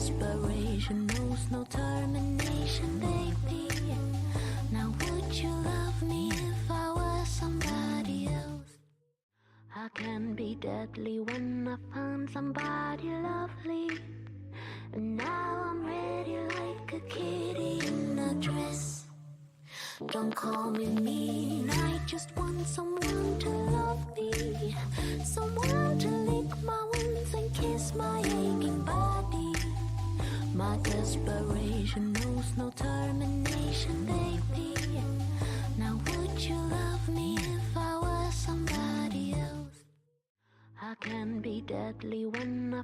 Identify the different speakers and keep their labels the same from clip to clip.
Speaker 1: desperation knows no termination, baby. Now would you love me if I were somebody else? I can be deadly when I find somebody lovely. And now I'm ready like a kitty in a dress. Don't call me mean, I just want someone to love me. Someone to lick my wounds and kiss my aching body. My desperation knows no termination, baby. Now would you love me if I were somebody else? I can be deadly when I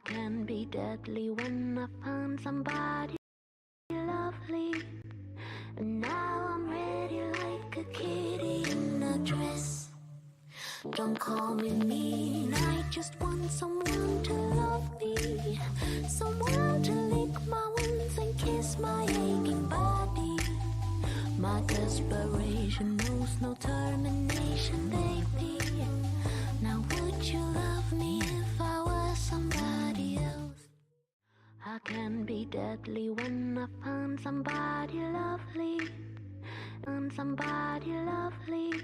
Speaker 1: can be deadly when I find somebody lovely. And now I'm ready like a kitty in a dress. Don't call me mean, I just want someone to love me. Someone to lick my wounds and kiss my aching body. My desperation knows no termination, baby. Now would you love me if I were somebody else? I can be deadly when I find somebody lovely. And somebody lovely.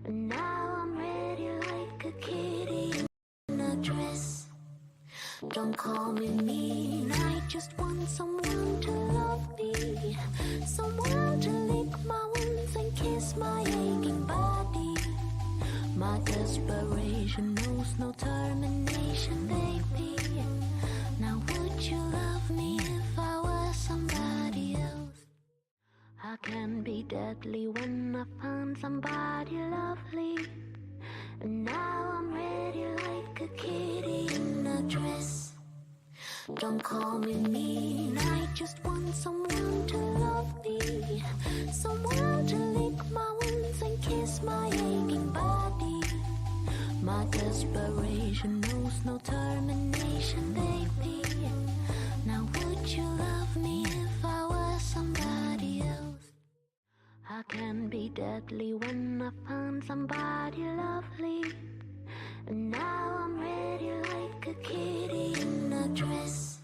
Speaker 1: And now I'm ready like a kitty in a dress. Don't call me mean, I just want someone to love me. Someone to lick my wounds and kiss my aching body. My desperation knows no termination, baby. Now would you love me if I were somebody else? I can be deadly when I find somebody lovely. And now I'm ready like a kitty in a dress. Don't call me mean, I just want someone to love me. Someone to lick my wounds and kiss my aching body. My desperation knows no termination, baby. Now would you love me if I were somebody else? I can be deadly when I find somebody lovely. And now I'm ready like a kitty in a dress.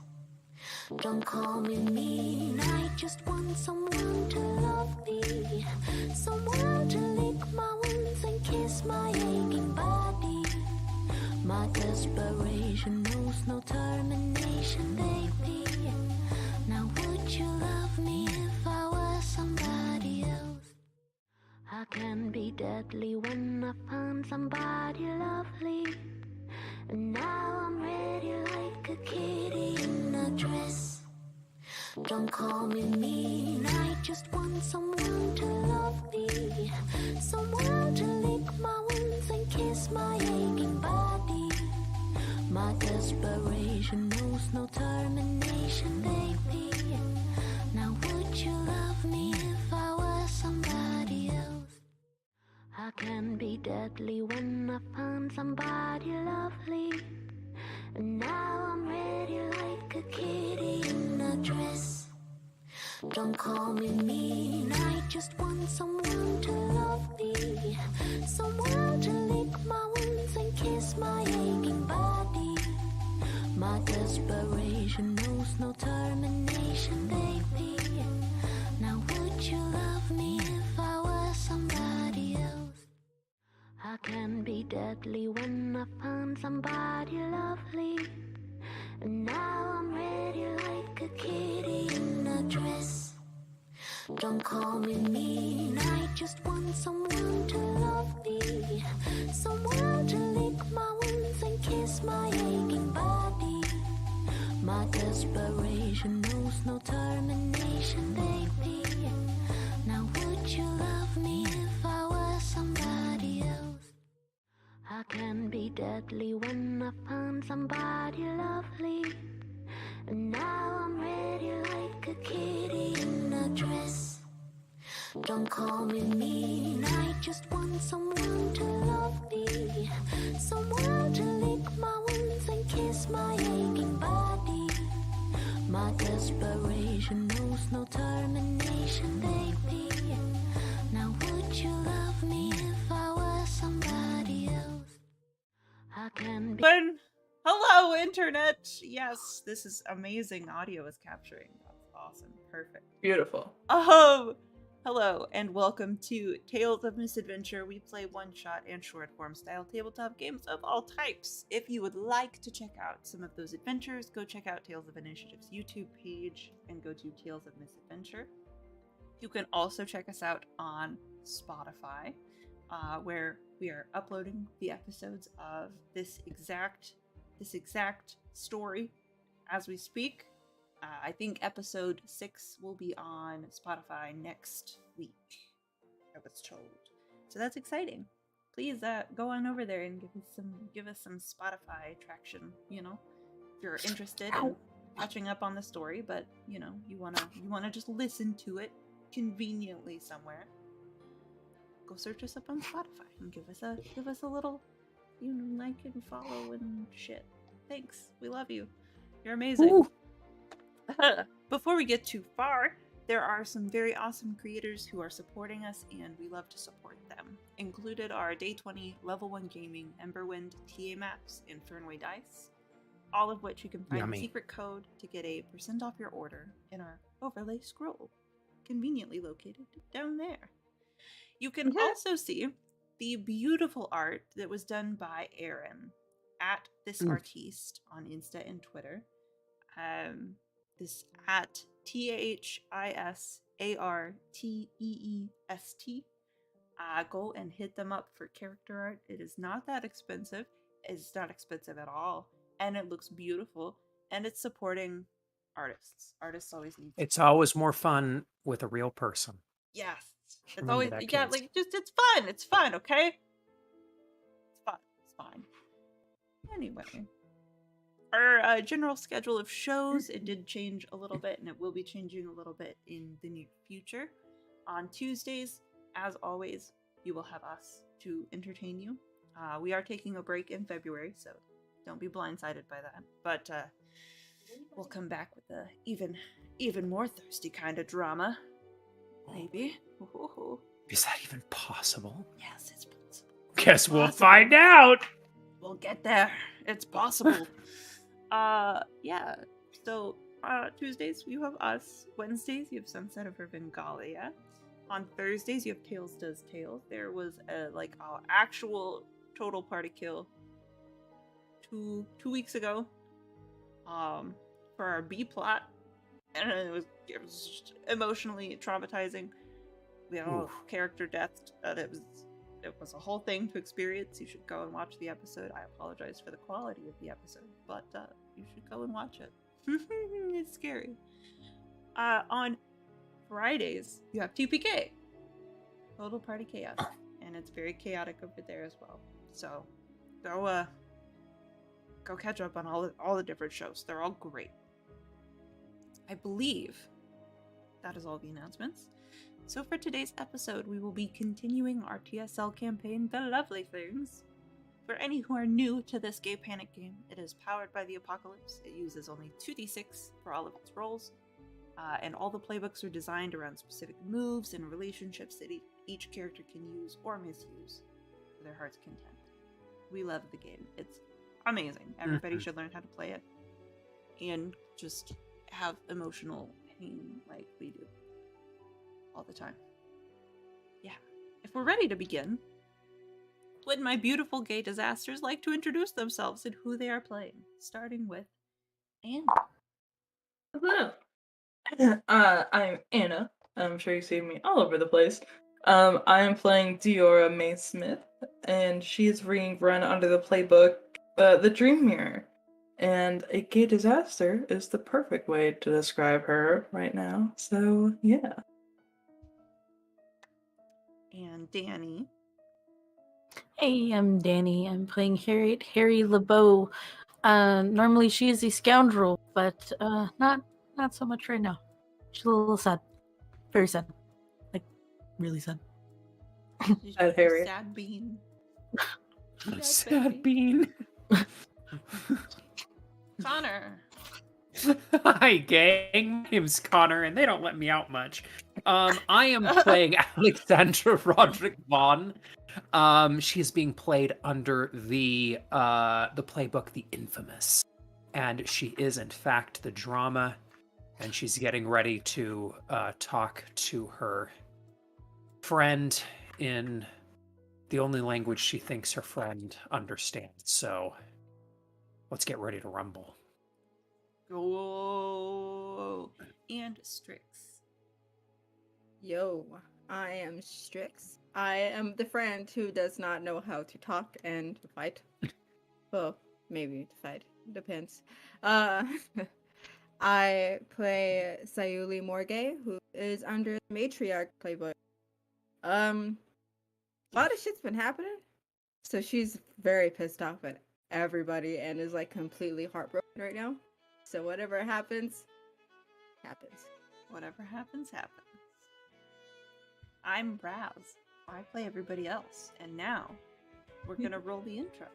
Speaker 1: Don't call me mean, I just want someone to love me. Someone to lick my wounds and kiss my aching body. My desperation knows no termination, baby. Now would you love me if I were somebody else? I can be deadly when I find somebody lovely. And now I'm ready like a kitty in a dress. Don't call me mean, I just want someone to love me. Someone to lick my wounds and kiss my aching body. My desperation knows no termination, baby. Now would you love me if I were somebody else? I can be deadly when I find somebody lovely. And now I'm ready like a kitty in a dress. Don't call me mean, I just want someone to love me. Someone to lick my wounds and kiss my aching body. My desperation knows no termination. determination, baby. Now would you love me if I were somebody else? I can be deadly when I find somebody lovely. And now I'm ready like a kitty in a dress. Don't call me mean, I just want someone to love me. Someone to lick my wounds and kiss my aching body. My desperation knows no termination, baby. Now would you love me if I were somebody else? I can be deadly when I find somebody lovely. And now I'm ready like a kitty in a dress. Don't call me mean, I just want someone to love me. Someone to lick my wounds and kiss my aching body. My desperation knows no termination, baby. Now would you love me if I were somebody else? I can be...
Speaker 2: Hello, Internet! Yes, this is amazing audio is capturing. That's awesome. Perfect.
Speaker 3: Beautiful.
Speaker 2: Hello, and welcome to Tales of Misadventure. We play one-shot and short-form style tabletop games of all types. If you would like to check out some of those adventures, go check out Tales of Initiative's YouTube page and go to Tales of Misadventure. You can also check us out on Spotify, where we are uploading the episodes of this exact story as we speak. I think episode 6 will be on Spotify next week, I was told. So that's exciting. Please go on over there and give us some Spotify traction, if you're interested in catching up on the story, but you wanna just listen to it conveniently somewhere. Go search us up on Spotify and give us a little like and follow and shit. Thanks. We love you. You're amazing. Before we get too far, there are some very awesome creators who are supporting us, and we love to support them. Included are Day 20, Level 1 Gaming, Emberwind, TA Maps, and Fernway Dice, all of which you can find the secret code to get a % off your order in our overlay scroll, conveniently located down there. You can also see the beautiful art that was done by Aaron at This Artiste on Insta and Twitter. This at THISARTEEST. Go and hit them up for character art. It is not that expensive. It's not expensive at all, and it looks beautiful. And it's supporting artists. Artists always need.
Speaker 4: It's always more fun with a real person.
Speaker 2: Yes. It's always it's fun. It's fun, okay? It's fun. It's fine. Anyway, our general schedule of shows, it did change a little bit, and it will be changing a little bit in the near future. On Tuesdays, as always, you will have us to entertain you. We are taking a break in February, so don't be blindsided by that. But we'll come back with a even more thirsty kind of drama. Maybe. Ooh.
Speaker 4: Is that even possible?
Speaker 2: Yes, it's possible.
Speaker 4: Guess we'll find out.
Speaker 2: We'll get there. It's possible. Yeah. So, Tuesdays you have us. Wednesdays you have Sunset of Revengalia. On Thursdays you have Tails Does Tales. There was a actual total party kill two weeks ago. For our B plot. And it was just emotionally traumatizing. We had all character deaths. It was a whole thing to experience. You should go and watch the episode. I apologize for the quality of the episode, but you should go and watch it. It's scary. On Fridays, you have TPK, Total Party Chaos, and it's very chaotic over there as well. So go catch up on all the different shows. They're all great. I believe that is all the announcements. So for today's episode, we will be continuing our TSL campaign, The Lovely Things. For any who are new to this gay panic game, it is powered by the Apocalypse. It uses only 2d6 for all of its rolls, and all the playbooks are designed around specific moves and relationships that each character can use or misuse to their heart's content. We love the game. It's amazing. Everybody should learn how to play it and just have emotional pain like we do all the time. Yeah. If we're ready to begin, would my beautiful gay disasters like to introduce themselves and who they are playing? Starting with Anna.
Speaker 3: Hello. I'm Anna. I'm sure you've seen me all over the place. I am playing Diora May Smith, and she is being run under the playbook, The Dream Mirror. And a gay disaster is the perfect way to describe her right now. So, yeah.
Speaker 2: And Danny.
Speaker 5: Hey, I'm Danny. I'm playing Harry LeBeau. Normally she is a scoundrel, but not so much right now. She's a little sad. Very sad. Like, really sad.
Speaker 3: Sad Harry.
Speaker 2: Sad bean.
Speaker 4: Sad bean.
Speaker 2: Connor.
Speaker 4: Hi, gang. My name's Connor, and they don't let me out much. I am playing Alexandra Roderick Vaughn. She is being played under the playbook The Infamous, and she is in fact the drama, and she's getting ready to talk to her friend in the only language she thinks her friend understands. So let's get ready to rumble.
Speaker 2: Go. And Strix.
Speaker 6: Yo, I am Strix. I am the friend who does not know how to talk and to fight. Well, maybe to fight. Depends. I play Sayuli Morgay, who is under the Matriarch playbook. A lot of shit's been happening. So she's very pissed off at everybody and is like completely heartbroken right now. So whatever happens, happens.
Speaker 2: Whatever happens, happens. I'm Raz. I play everybody else. And now, we're gonna roll the intro.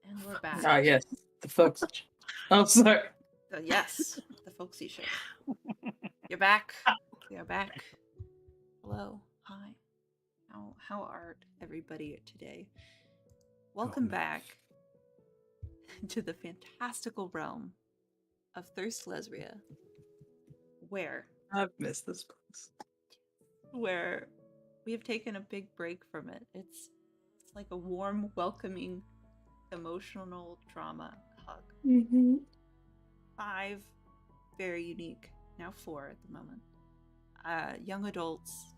Speaker 2: And we're back.
Speaker 3: Ah, yes. The folks. Oh, sorry.
Speaker 2: Yes, the folksy show. You're back. We are back. Hello. Hi. How are everybody today? Welcome back to the fantastical realm of Thirst Lesbia, where
Speaker 3: I've missed this place.
Speaker 2: we have taken a big break from it. It's like a warm, welcoming, emotional drama hug.
Speaker 3: Mm-hmm.
Speaker 2: 5 very unique, now 4 at the moment, young adults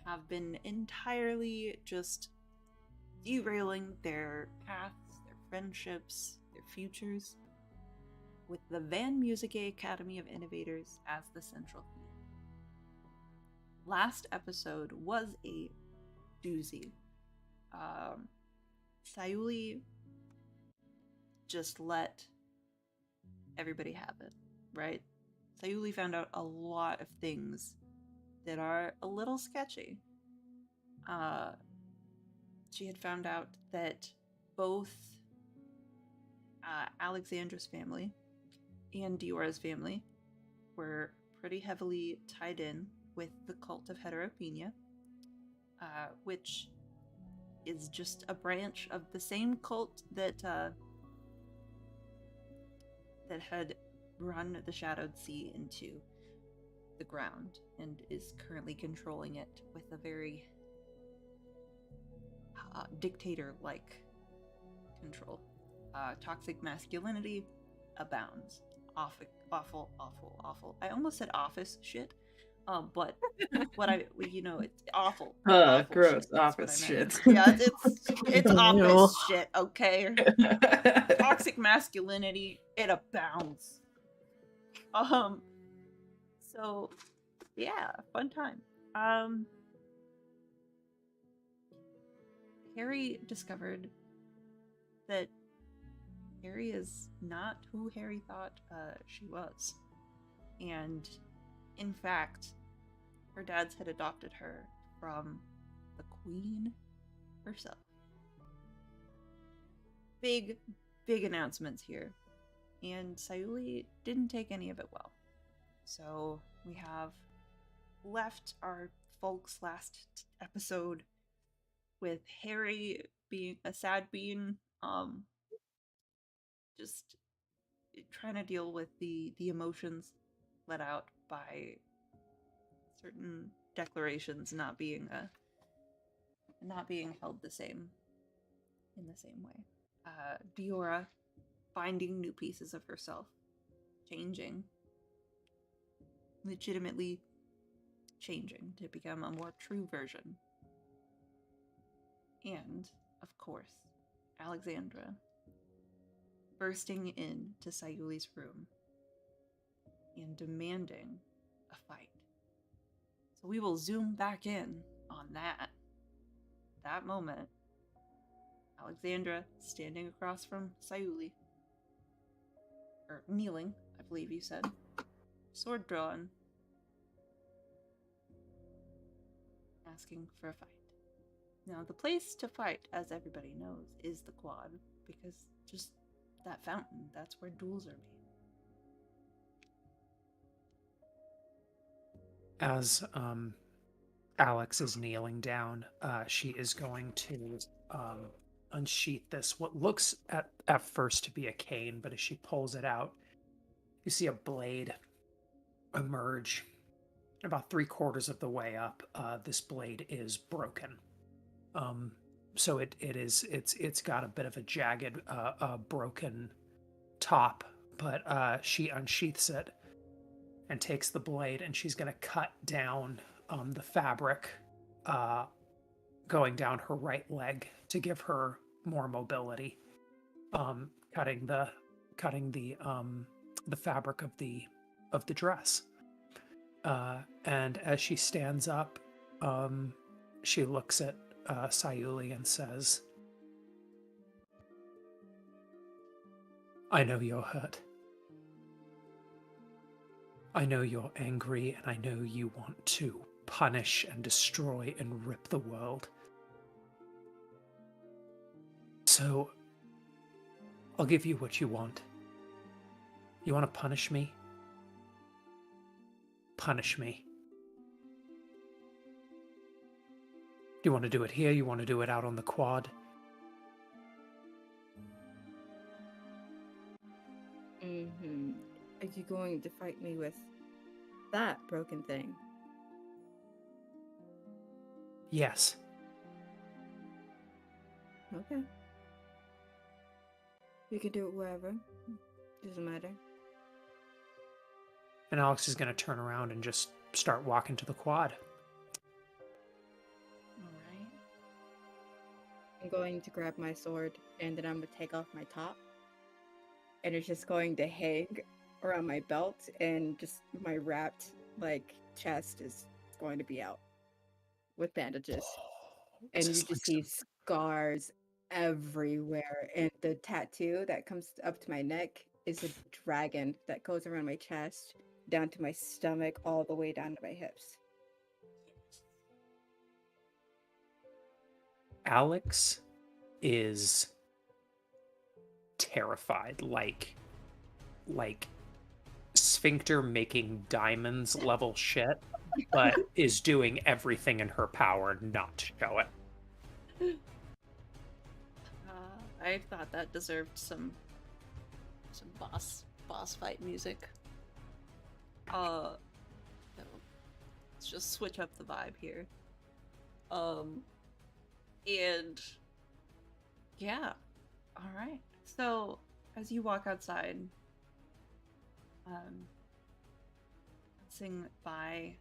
Speaker 2: have been entirely just derailing their paths, their friendships, their futures, with the Van Musicae Academy of Innovators as the central theme. Last episode was a doozy. Sayuli just let everybody have it, right? Sayuli found out a lot of things that are a little sketchy. She had found out that both Alexandra's family and Diora's family were pretty heavily tied in with the cult of heteropenia, which is just a branch of the same cult that had run the Shadowed Sea into the ground and is currently controlling it with a very dictator-like control. Toxic masculinity abounds. Awful. I almost said office shit, but it's awful. Awful
Speaker 3: Gross.
Speaker 2: shit,
Speaker 3: Office shit.
Speaker 2: Yeah, it's office
Speaker 5: Ew.
Speaker 2: shit. Okay. Toxic masculinity, it abounds. So yeah, fun time. Harry discovered that Harry is not who Harry thought she was. And in fact, her dads had adopted her from the queen herself. Big announcements here. And Sayuli didn't take any of it well. So we have left our folks last episode with Harry being a sad bean, just trying to deal with the emotions let out by certain declarations not being held the same in the same way. Diora finding new pieces of herself, changing, legitimately changing to become a more true version. And, of course, Alexandra bursting into Sayuli's room and demanding a fight. So we will zoom back in on that moment. Alexandra standing across from Sayuli, or kneeling, I believe you said, sword drawn, asking for a fight. Now, the place to fight, as everybody knows, is the quad, because just that fountain, that's where duels are made.
Speaker 4: As Alex is kneeling down, she is going to unsheath this, what looks at first to be a cane, but as she pulls it out, you see a blade emerge. About 3/4 of the way up, this blade is broken. So it's got a bit of a jagged, broken top, but she unsheaths it and takes the blade, and she's going to cut down the fabric, going down her right leg to give her more mobility, cutting the fabric of the dress. And as she stands up, she looks at Sayuli and says, "I know you're hurt. I know you're angry, and I know you want to punish and destroy and rip the world. So, I'll give you what you want. You want to punish me? Punish me. Do you want to do it here? You want to do it out on the quad?"
Speaker 6: Are you going to fight me with that broken thing?
Speaker 4: Yes.
Speaker 6: Okay. We could do it wherever. Doesn't matter.
Speaker 4: And Alex is going to turn around and just start walking to the quad.
Speaker 2: Alright.
Speaker 6: I'm going to grab my sword and then I'm going to take off my top. And it's just going to hang around my belt, and just my wrapped chest is going to be out with bandages. And you just see scars everywhere. And the tattoo that comes up to my neck is a dragon that goes around my chest, down to my stomach, all the way down to my hips.
Speaker 4: Alex is terrified, like sphincter making diamonds level shit, but is doing everything in her power not to show it.
Speaker 2: I thought that deserved some boss fight music. Let's just switch up the vibe here. And yeah, all right. So as you walk outside, passing by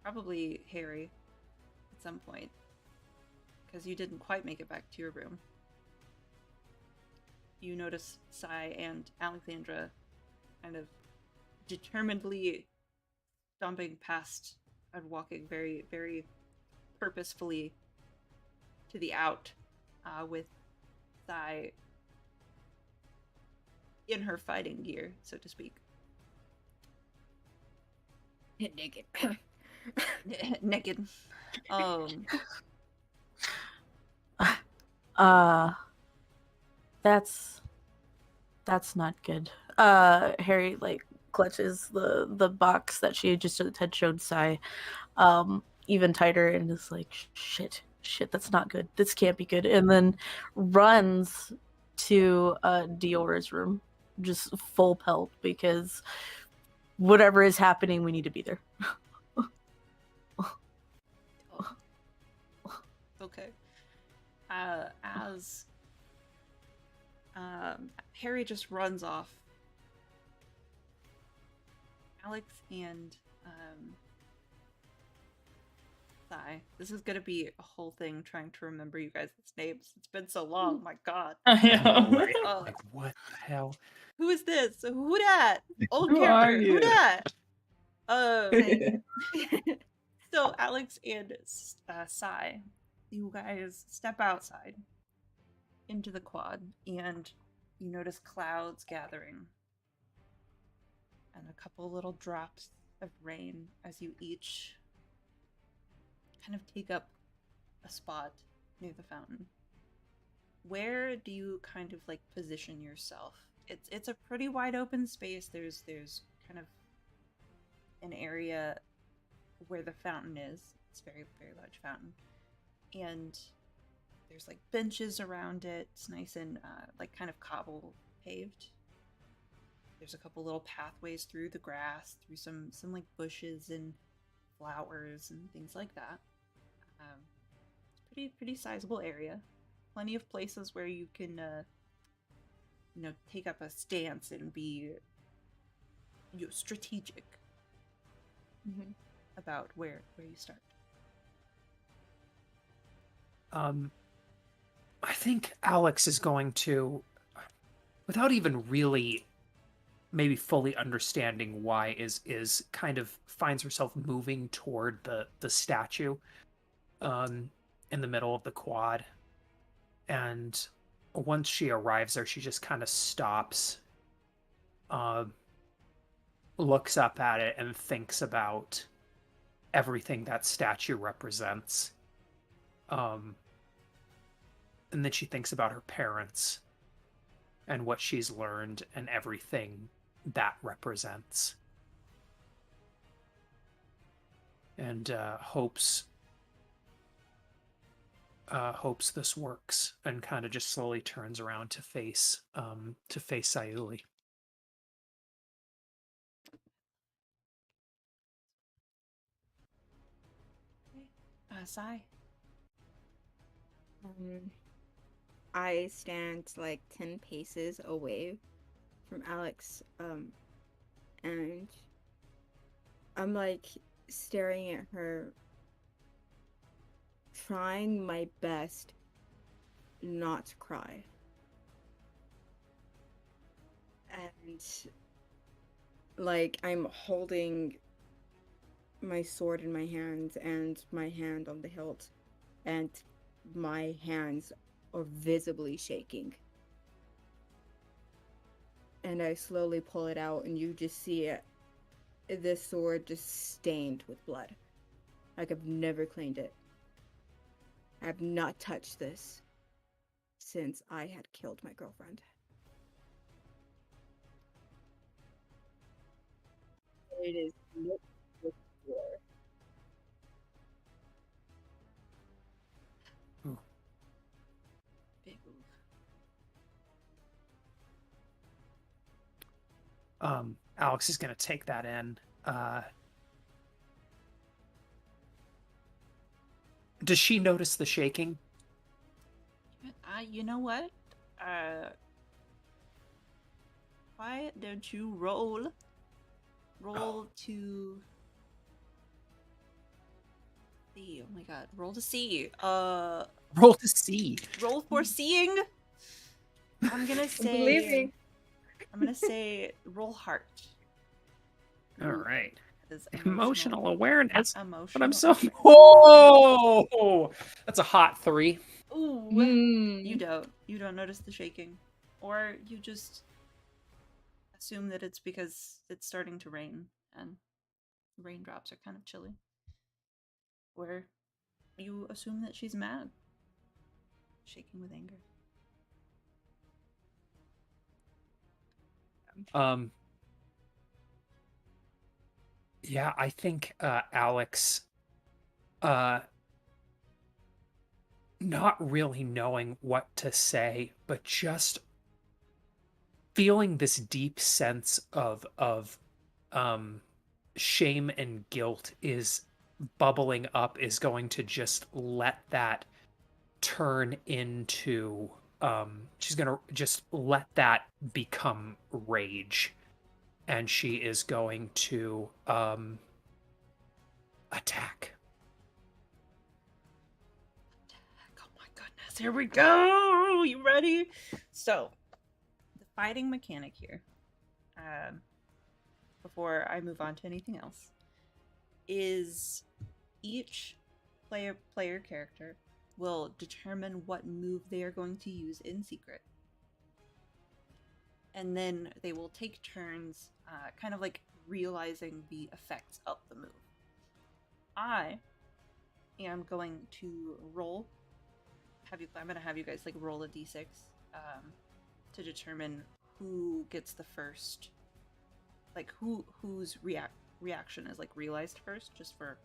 Speaker 2: probably Harry at some point, because you didn't quite make it back to your room. You notice Sai and Alexandra kind of determinedly stomping past and walking very, very purposefully to the out, with Sai in her fighting gear, so to speak.
Speaker 6: Naked.
Speaker 2: Naked.
Speaker 5: That's not good. Harry like clutches the box that she just had showed Sai even tighter and is like, shit, that's not good. This can't be good. And then runs to Diora's room, just full pelt, because whatever is happening, we need to be there.
Speaker 2: Okay. As Harry just runs off, Alex and Sai. This is gonna be a whole thing trying to remember you guys' names. It's been so long. My God.
Speaker 3: I know.
Speaker 4: Right. Like, what the hell?
Speaker 2: Who is this? Who dat? Old
Speaker 3: Who
Speaker 2: character.
Speaker 3: are
Speaker 2: Who
Speaker 3: you?
Speaker 2: dat?
Speaker 6: Same.
Speaker 2: So Alex and Sai, you guys step outside into the quad, and you notice clouds gathering, and a couple little drops of rain as you each kind of take up a spot near the fountain. Where do you kind of like position yourself? It's a pretty wide open space. There's kind of an area where the fountain is. It's a very, very large fountain. And there's like benches around it. It's nice and like kind of cobble paved. There's a couple little pathways through the grass, through some like bushes and flowers and things like that. It's pretty sizable area. Plenty of places where you can take up a stance and be strategic about where you start.
Speaker 4: I think Alex is going to, without even really maybe fully understanding why, is kind of finds herself moving toward the statue in the middle of the quad. And once she arrives there, she just kind of stops, looks up at it, and thinks about everything that statue represents. And then she thinks about her parents and what she's learned and everything that represents. And hopes this works, and kind of just slowly turns around to face Sayuli.
Speaker 2: Sai.
Speaker 6: I stand like 10 paces away from Alex, and I'm like staring at her, trying my best not to cry. And like I'm holding my sword in my hands and my hand on the hilt, and my hands are visibly shaking. And I slowly pull it out, and you just see it, this sword just stained with blood. Like I've never cleaned it. I have not touched this since I had killed my girlfriend. It is lit with gore.
Speaker 2: Big move.
Speaker 4: Alex is going to take that in. Does she notice the shaking?
Speaker 2: You know what? Why don't you roll to see? Oh my God! Roll to see.
Speaker 4: Roll to see.
Speaker 2: Roll for seeing. I'm gonna
Speaker 6: Believing.
Speaker 2: say roll heart.
Speaker 4: All right.
Speaker 2: Is
Speaker 4: Emotional awareness.
Speaker 2: Emotional.
Speaker 4: But I'm so. Whoa! That's a hot 3.
Speaker 2: Ooh.
Speaker 6: Mm.
Speaker 2: You don't notice the shaking, or you just assume that it's because it's starting to rain and raindrops are kind of chilly. Where you assume that she's mad, shaking with anger.
Speaker 4: Yeah, I think Alex, not really knowing what to say, but just feeling this deep sense of shame and guilt is bubbling up, is going to just let that turn into she's gonna just let that become rage, and she is going to attack.
Speaker 2: Oh my goodness, here we go! You ready? So, the fighting mechanic here, before I move on to anything else, is each player character will determine what move they are going to use in secret. And then they will take turns kind of like realizing the effects of the move. I am going to roll. I'm going to have you guys like roll a d6 to determine who gets the first, like whose reaction is like realized first, just for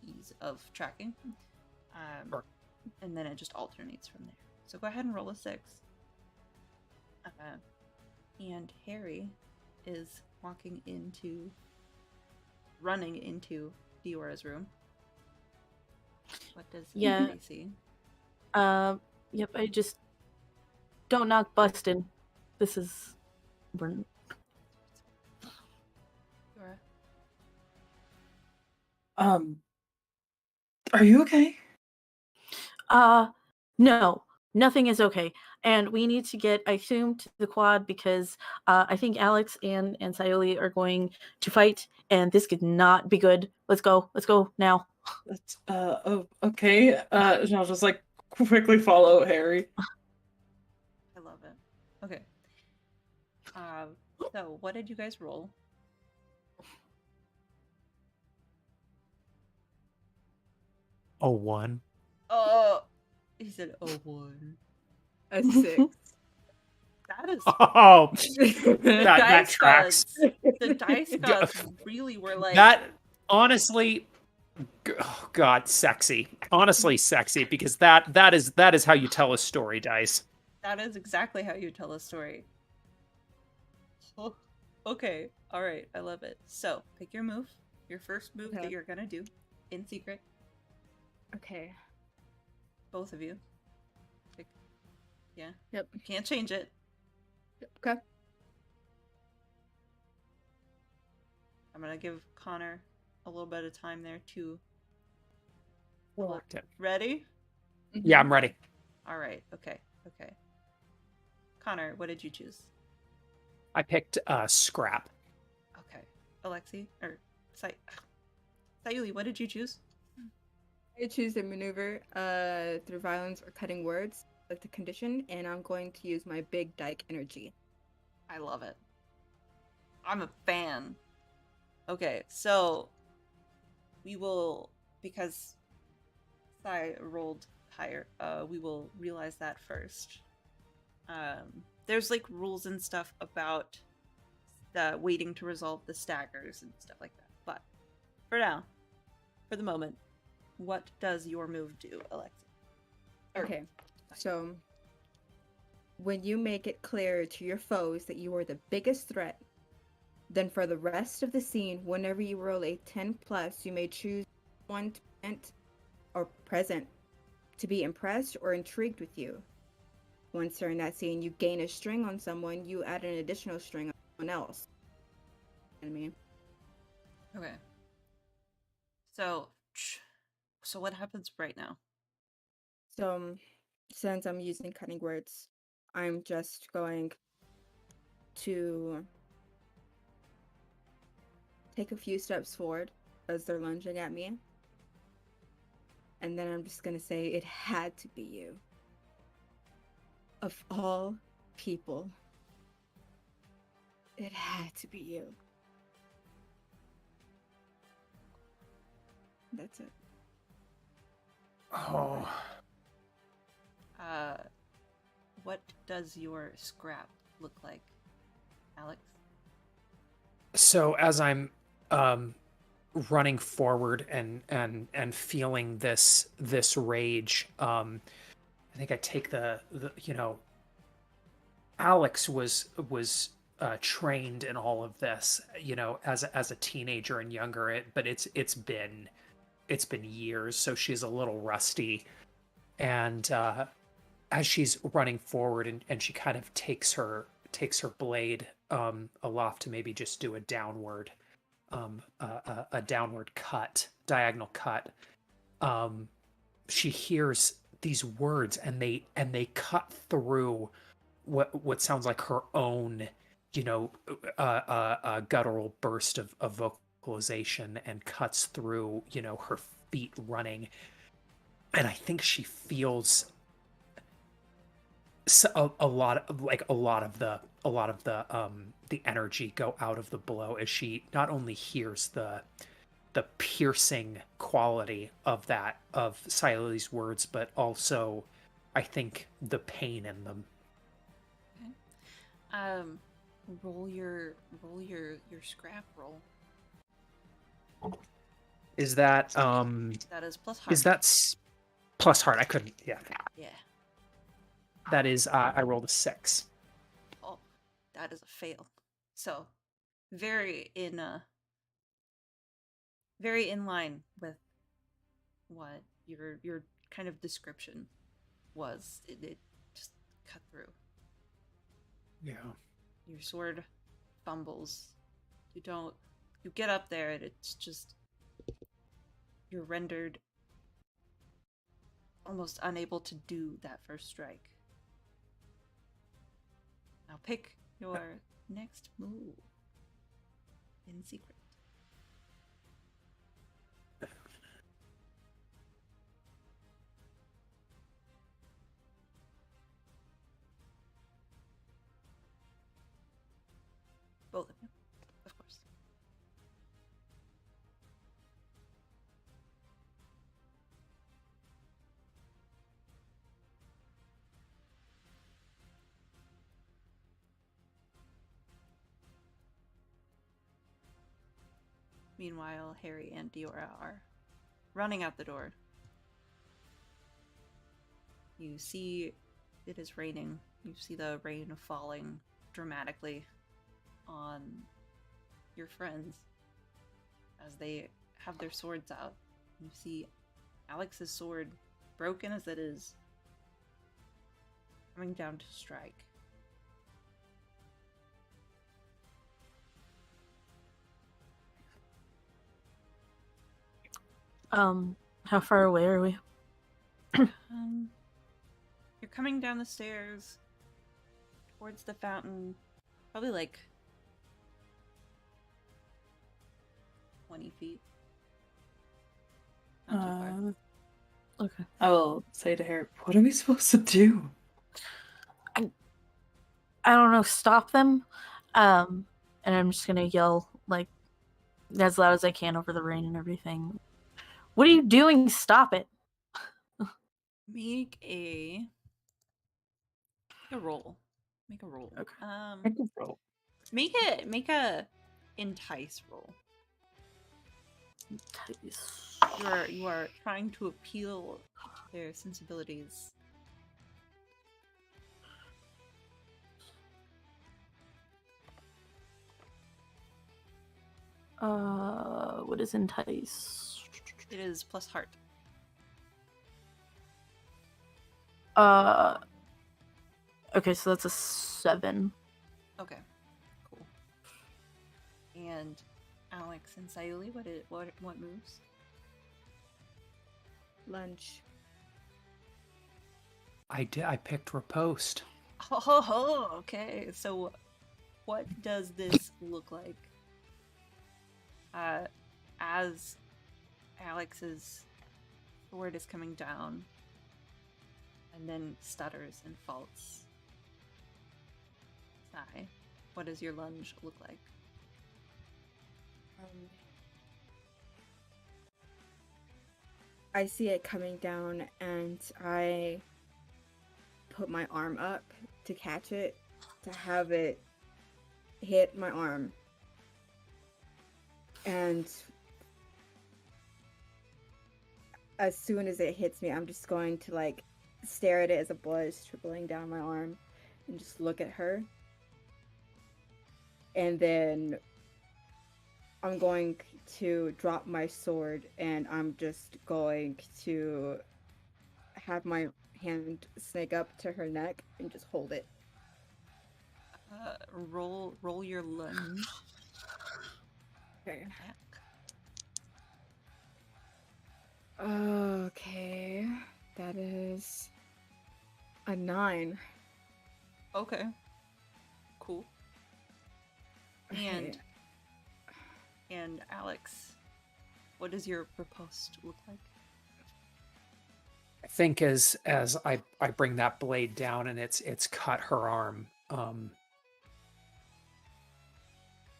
Speaker 2: ease of tracking.
Speaker 4: Sure.
Speaker 2: And then it just alternates from there. So go ahead and roll a 6. And Harry is running into Diora's room. What does Harry see?
Speaker 5: Yep, I just don't knock bustin'. This is
Speaker 2: Diora?
Speaker 3: Are you okay?
Speaker 5: No, nothing is okay. And we need to get, I assume, to the quad because I think Alex and Sayoli are going to fight, and this could not be good. Let's go now.
Speaker 3: That's, oh, okay. And I'll just, like, quickly follow Harry.
Speaker 2: I love it. Okay. So what did you guys roll?
Speaker 4: Oh, 1.
Speaker 2: Oh, he said, "Oh, 1."
Speaker 6: A 6.
Speaker 2: That is
Speaker 4: Oh,
Speaker 2: the
Speaker 4: that
Speaker 2: dice
Speaker 4: tracks.
Speaker 2: gods. The dice gods really were like
Speaker 4: That honestly, oh God, sexy. Honestly, sexy, because that is how you tell a story, dice.
Speaker 2: That is exactly how you tell a story. Oh, okay, all right, I love it. So pick your move, your first move that you're gonna do in secret.
Speaker 6: Okay.
Speaker 2: Both of you. Pick. Yeah.
Speaker 6: Yep.
Speaker 2: Can't change it.
Speaker 6: Okay.
Speaker 2: I'm gonna give Connor a little bit of time there to.
Speaker 4: Okay.
Speaker 2: Ready?
Speaker 4: Yeah, I'm ready.
Speaker 2: All right. Okay. Connor, what did you choose?
Speaker 4: I picked scrap.
Speaker 2: Okay. Alexi or Sayuli, what did you choose?
Speaker 6: I choose a maneuver through violence or cutting words, like the condition, and I'm going to use my big dyke energy.
Speaker 2: I love it. I'm a fan. Okay, so we will, because Sai rolled higher, we will realize that first. There's like rules and stuff about waiting to resolve the staggers and stuff like that. But for now, for the moment, what does your move do, Alexi?
Speaker 6: Okay, so when you make it clear to your foes that you are the biggest threat, then for the rest of the scene, whenever you roll a 10+, you may choose one present to be impressed or intrigued with you. Once during that scene, you gain a string on someone, you add an additional string on someone else. You know what I mean?
Speaker 2: Okay. So what happens right now?
Speaker 6: So, since I'm using cutting words, I'm just going to take a few steps forward as they're lunging at me. And then I'm just gonna say, it had to be you. Of all people, it had to be you. That's it.
Speaker 4: Oh.
Speaker 2: What does your scrap look like, Alex?
Speaker 4: So as I'm running forward and feeling this rage, I think I take the Alex was trained in all of this, as a teenager and younger. But it's been years, so she's a little rusty. And as she's running forward, and she kind of takes her blade aloft to maybe just do a downward downward cut, diagonal cut. She hears these words, and they cut through what sounds like her own, guttural burst of vocalization, and cuts through, her feet running. And I think she feels a lot of the energy go out of the blow, as she not only hears the piercing quality of Sayuli's words, but also I think the pain in them.
Speaker 2: Okay. Roll your scrap roll.
Speaker 4: Is that
Speaker 2: That is plus heart.
Speaker 4: is that plus heart? I couldn't. Yeah.
Speaker 2: Yeah.
Speaker 4: That is. I rolled a 6.
Speaker 2: Oh, that is a fail. So, very in line with what your kind of description was. It just cut through.
Speaker 4: Yeah.
Speaker 2: Your sword fumbles. You get up there, and it's just, you're rendered almost unable to do that first strike. Now pick your next move in secret. Both of you, of course. Meanwhile, Harry and Diora are running out the door. You see it is raining. You see the rain falling dramatically on your friends as they have their swords out. You see Alex's sword, broken as it is, coming down to strike.
Speaker 5: How far away are we?
Speaker 2: You're coming down the stairs towards the fountain, probably like 20 feet. Not too far.
Speaker 5: Okay.
Speaker 3: I will say to Harry, what are we supposed to do?
Speaker 5: I don't know, stop them. And I'm just gonna yell like as loud as I can over the rain and everything. What are you doing? Stop it.
Speaker 2: Make a roll. Make a roll.
Speaker 5: Okay.
Speaker 2: Make a entice roll.
Speaker 5: Entice.
Speaker 2: You are trying to appeal their sensibilities.
Speaker 5: What is entice?
Speaker 2: It is plus heart.
Speaker 5: Okay, so that's a 7.
Speaker 2: Okay, cool. And Alex and Sayuli, what moves?
Speaker 6: Lunch.
Speaker 4: I picked riposte.
Speaker 2: Oh, okay. So, what does this look like? As Alex's sword is coming down, and then stutters and falls. Sigh. What does your lunge look like?
Speaker 6: I see it coming down, and I put my arm up to catch it, to have it hit my arm. And as soon as it hits me, I'm just going to like stare at it as the blood is trickling down my arm and just look at her. And then I'm going to drop my sword, and I'm just going to have my hand snake up to her neck and just hold it.
Speaker 2: Roll your lunge.
Speaker 6: Okay.
Speaker 2: Attack.
Speaker 6: Okay. That is a 9.
Speaker 2: Okay. Cool.
Speaker 6: Okay.
Speaker 2: And Alex, what does your riposte look like?
Speaker 4: I think as I bring that blade down and it's cut her arm,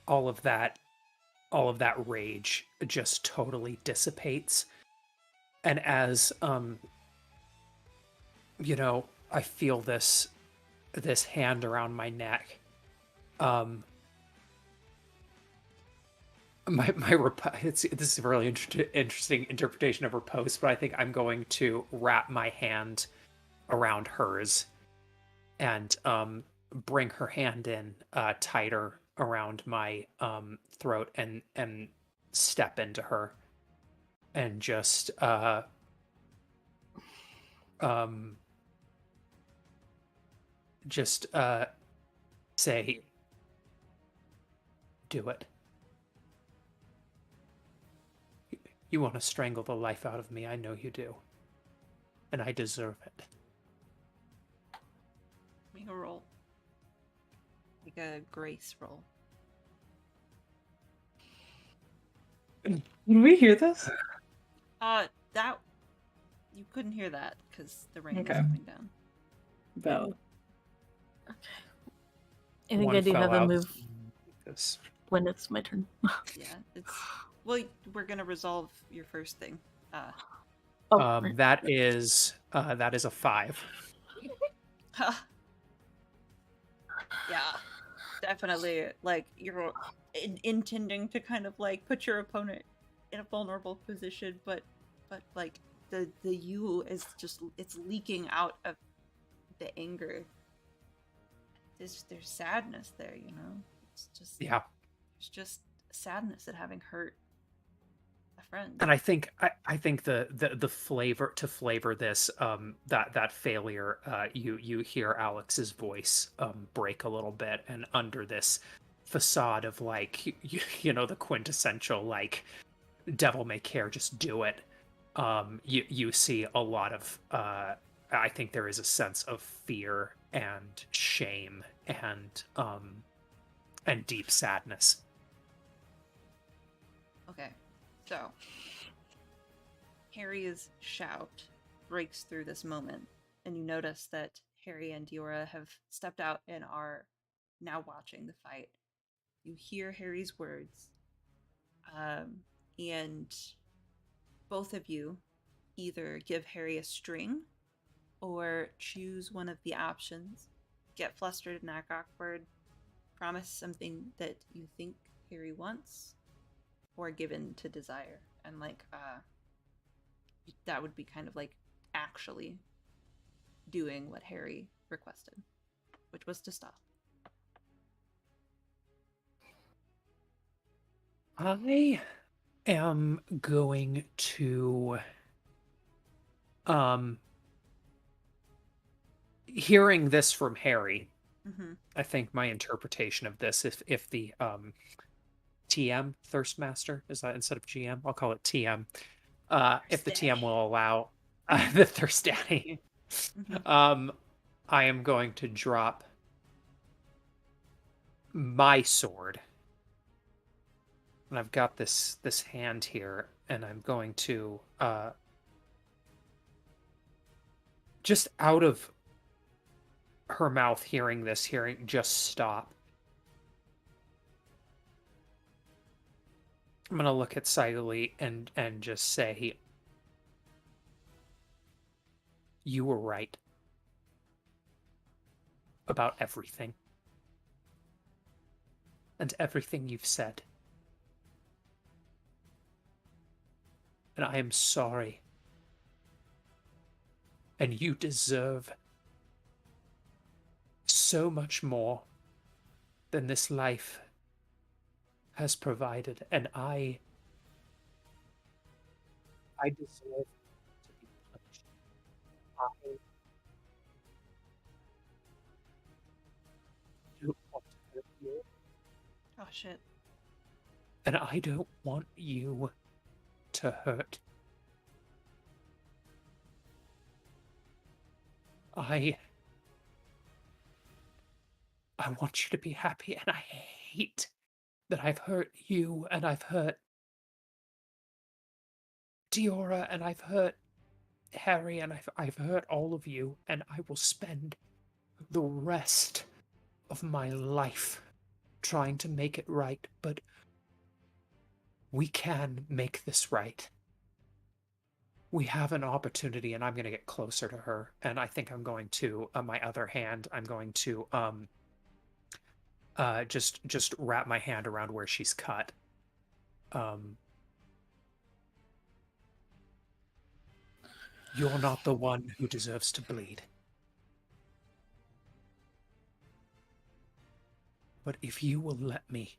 Speaker 4: all of that rage just totally dissipates. And as I feel this hand around my neck, this is a really interesting interpretation of riposte, but I think I'm going to wrap my hand around hers and bring her hand in tighter around my throat and step into her and just say, do it. You want to strangle the life out of me, I know you do. And I deserve it.
Speaker 2: Make a roll. Make a grace roll.
Speaker 3: Did we hear this?
Speaker 2: That you couldn't hear that because the rain
Speaker 3: Okay.
Speaker 2: was coming down.
Speaker 3: Valid.
Speaker 5: I think
Speaker 4: One
Speaker 5: I do
Speaker 4: fell
Speaker 5: have a
Speaker 4: out.
Speaker 5: move
Speaker 4: This-
Speaker 5: when it's my turn.
Speaker 2: Yeah, it's well. We're gonna resolve your first thing.
Speaker 5: Right.
Speaker 4: that is a 5.
Speaker 2: Yeah, definitely. Like you're intending to kind of like put your opponent in a vulnerable position, but like the you is just it's leaking out of the anger. There's sadness there, you know. It's just
Speaker 4: Yeah.
Speaker 2: There's just sadness at having hurt a friend.
Speaker 4: And I think the flavor to flavor this that failure, you hear Alex's voice break a little bit, and under this facade of like the quintessential like devil may care, just do it, you see a lot of I think there is a sense of fear and shame and deep sadness.
Speaker 2: Okay, so Harry's shout breaks through this moment, and you notice that Harry and Diora have stepped out and are now watching the fight. You hear Harry's words, and both of you either give Harry a string or choose one of the options. Get flustered and act awkward, promise something that you think Harry wants, or give in to desire. And like that would be kind of like actually doing what Harry requested, which was to stop.
Speaker 4: I am going to hearing this from Harry.
Speaker 2: Mm-hmm.
Speaker 4: I think my interpretation of this, if the TM Thirstmaster is that instead of GM, I'll call it TM. If the TM will allow the Thirst Daddy,
Speaker 2: Mm-hmm.
Speaker 4: I am going to drop my sword, and I've got this hand here, and I'm going to just out of her mouth, hearing just stop. I'm gonna look at Sayuli and just say, You were right about everything. And everything you've said. And I am sorry. And you deserve so much more than this life has provided. And I deserve to be punished. I don't want to hurt you.
Speaker 2: Oh shit.
Speaker 4: And I don't want you to hurt. I want you to be happy, and I hate that I've hurt you, and I've hurt Diora, and I've hurt Harry, and I've hurt all of you, and I will spend the rest of my life trying to make it right, but we can make this right. We have an opportunity, and I'm going to get closer to her, and I think I'm going to, my other hand, I'm going to, just wrap my hand around where she's cut. You're not the one who deserves to bleed. But if you will let me,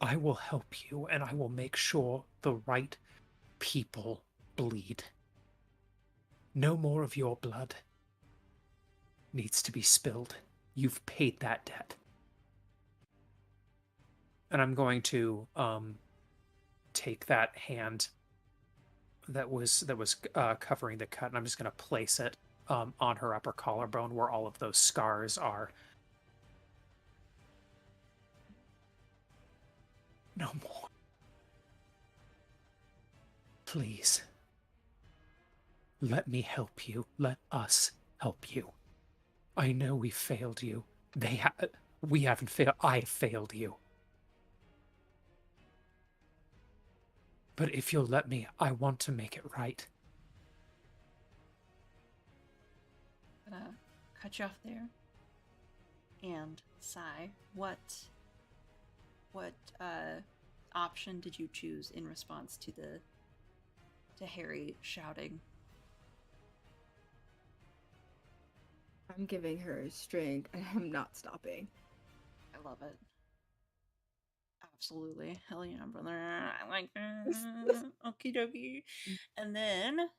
Speaker 4: I will help you, and I will make sure the right people bleed. No more of your blood needs to be spilled. You've paid that debt. And I'm going to take that hand that was covering the cut, and I'm just going to place it on her upper collarbone where all of those scars are. No more. Please. Let me help you. Let us help you. I know we failed you. We haven't failed. I failed you. But if you'll let me, I want to make it right.
Speaker 2: I'm gonna cut you off there. And Sai, what option did you choose in response to Harry shouting?
Speaker 6: I'm giving her strength, and I'm not stopping.
Speaker 2: I love it. Absolutely. Hell yeah, brother. I like that. Okie dokie. And then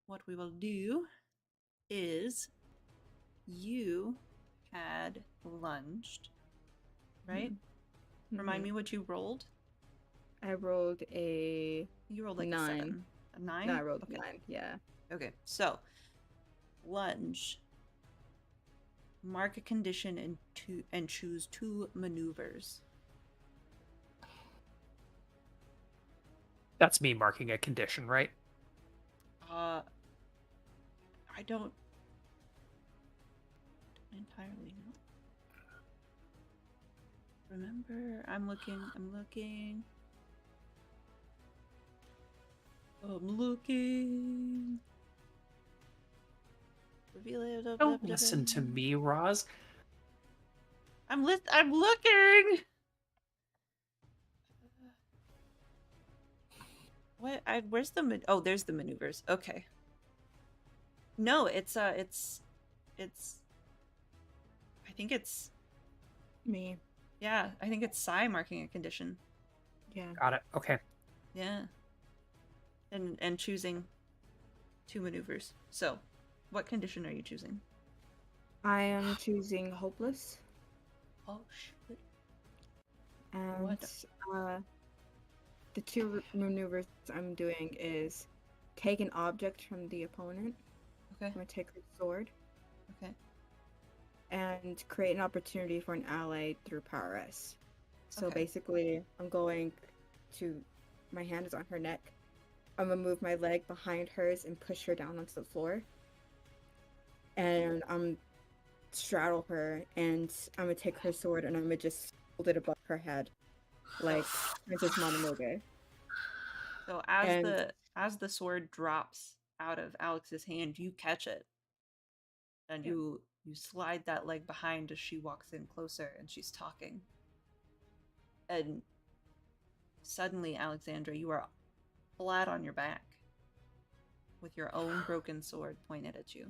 Speaker 2: what we will do is you had lunged, right?
Speaker 6: Mm-hmm.
Speaker 2: Remind me what you rolled.
Speaker 6: I rolled a...
Speaker 2: You rolled like
Speaker 6: 9.
Speaker 2: a 7. A 9?
Speaker 6: No, I rolled
Speaker 2: okay.
Speaker 6: 9, yeah.
Speaker 2: Okay, so lunge. Mark a condition and choose 2 maneuvers.
Speaker 4: That's me marking a condition, right?
Speaker 2: I don't entirely know. Remember, I'm looking. Reveal it.
Speaker 4: Don't listen to me, Roz.
Speaker 2: I'm looking. What? Where's the oh? There's the maneuvers. Okay. No, it's. I think it's
Speaker 6: Me.
Speaker 2: Yeah, I think it's Sai marking a condition.
Speaker 6: Yeah.
Speaker 4: Got it. Okay.
Speaker 2: Yeah. And choosing 2 maneuvers. So, what condition are you choosing?
Speaker 6: I am choosing hopeless.
Speaker 2: Oh shit.
Speaker 6: And
Speaker 2: What?
Speaker 6: the 2 maneuvers I'm doing is take an object from the opponent.
Speaker 2: Okay.
Speaker 6: I'm gonna take her sword.
Speaker 2: Okay.
Speaker 6: And create an opportunity for an ally through Power S. So
Speaker 2: Okay.
Speaker 6: basically, I'm going to... My hand is on her neck. I'm gonna move my leg behind hers and push her down onto the floor. And I'm straddle her, and I'm gonna take her sword and I'm gonna just hold it above her head, like Princess Mononoke.
Speaker 2: So as the sword drops out of Alex's hand, you catch it. And you slide that leg behind as she walks in closer and she's talking. And suddenly, Alexandra, you are flat on your back with your own broken sword pointed at you.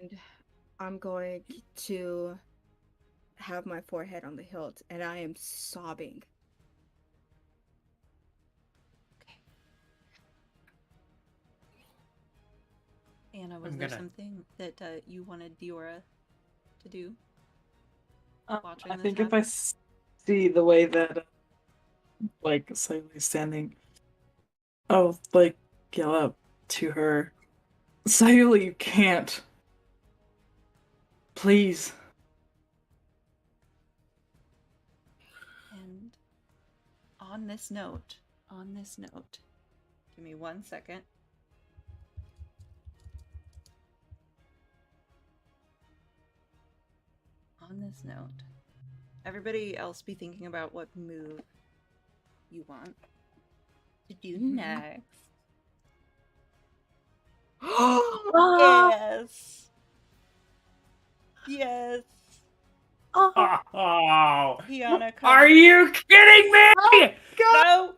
Speaker 6: And I'm going to have my forehead on the hilt, and I am sobbing.
Speaker 2: Anna, was there something that you wanted Diora to do?
Speaker 3: I think if I see the way that, like, Sayuli's standing, I'll, like, yell out to her, Sayuli, you can't. Please.
Speaker 2: And on this note, give me 1 second. On this note, everybody else be thinking about what move you want to do next. Yes. Yes.
Speaker 4: Oh,
Speaker 2: Tiana comes.
Speaker 4: are you kidding me?
Speaker 2: No.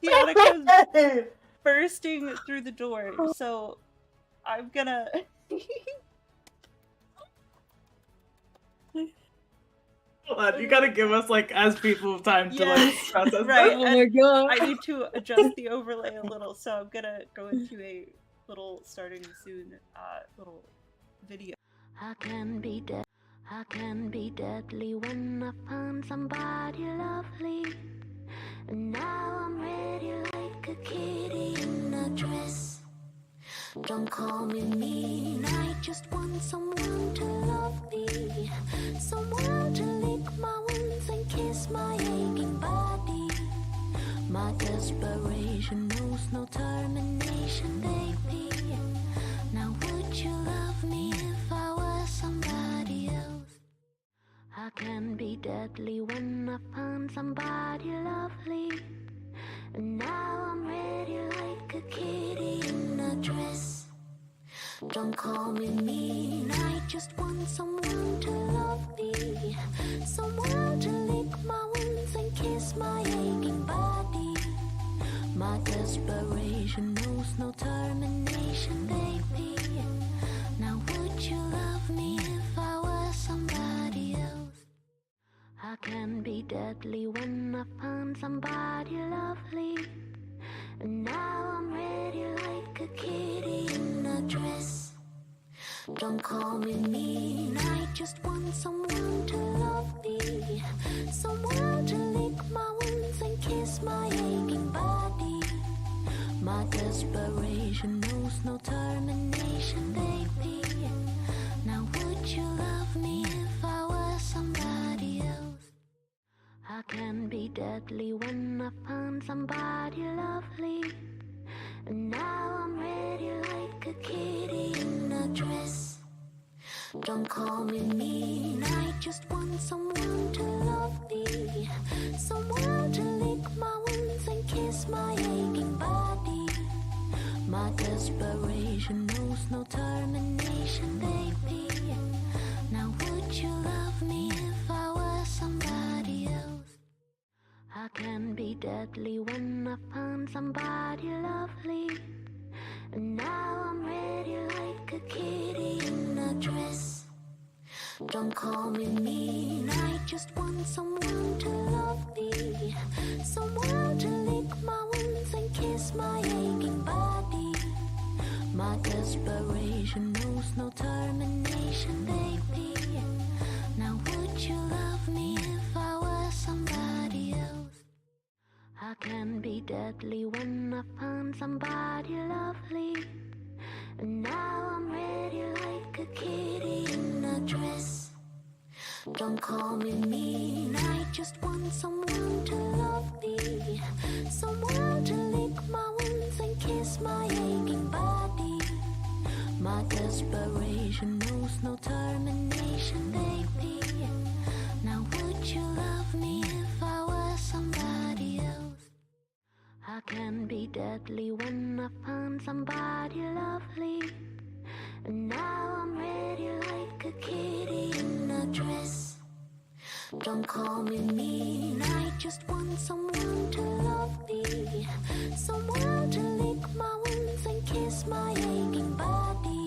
Speaker 2: Tiana comes bursting through the door. So I'm gonna.
Speaker 3: Hold on, you gotta give us, like, as people time to, like, process
Speaker 2: right.
Speaker 3: that. Oh my god.
Speaker 2: I need to adjust the overlay a little, so I'm gonna go into a little starting soon little video.
Speaker 1: I can be deadly when I find somebody lovely. And now I'm ready like a kitty in a dress. Don't call me mean, I just want someone to love me. Someone to lick my wounds and kiss my aching body. My desperation knows no termination, baby. Now would you love me if I was somebody else? I can be deadly when I find somebody lovely. And now I'm ready like a kitty in a dress. Don't call me mean, I just want someone to love me. Someone to lick my wounds and kiss my aching body. My desperation knows no termination, baby. Now would you love me if I was somebody else? I can be deadly when I find somebody lovely. And now I'm ready like a kitty in a dress. Don't call me mean, I just want someone to love me. Someone to lick my wounds and kiss my aching body. My desperation knows no termination, baby. Now would you love me if I was somebody else? I can be deadly when I find somebody lovely. And now I'm ready like a kitty in a dress. Don't call me mean, I just want someone to love me. Someone to lick my wounds and kiss my aching body. My desperation knows no termination, baby. Now would you love me if I was somebody else? I can be deadly when I find somebody lovely. And now I'm ready like a kitty in a dress. Don't call me mean, I just want someone to love me. Someone to lick my wounds and kiss my aching body. My desperation knows no termination, baby. Now would you love me if I was somebody else? I can be deadly when I find somebody lovely. And now I'm ready like a kitty in a dress. Don't call me mean, I just want someone to love me. Someone to lick my wounds and kiss my aching body. My desperation knows no termination, baby. Now would you love me if I was somebody be deadly when I find somebody lovely. And now I'm ready like a kitty in a dress. Don't call me mean, I just want someone to love me. Someone to lick my wounds and kiss my aching body.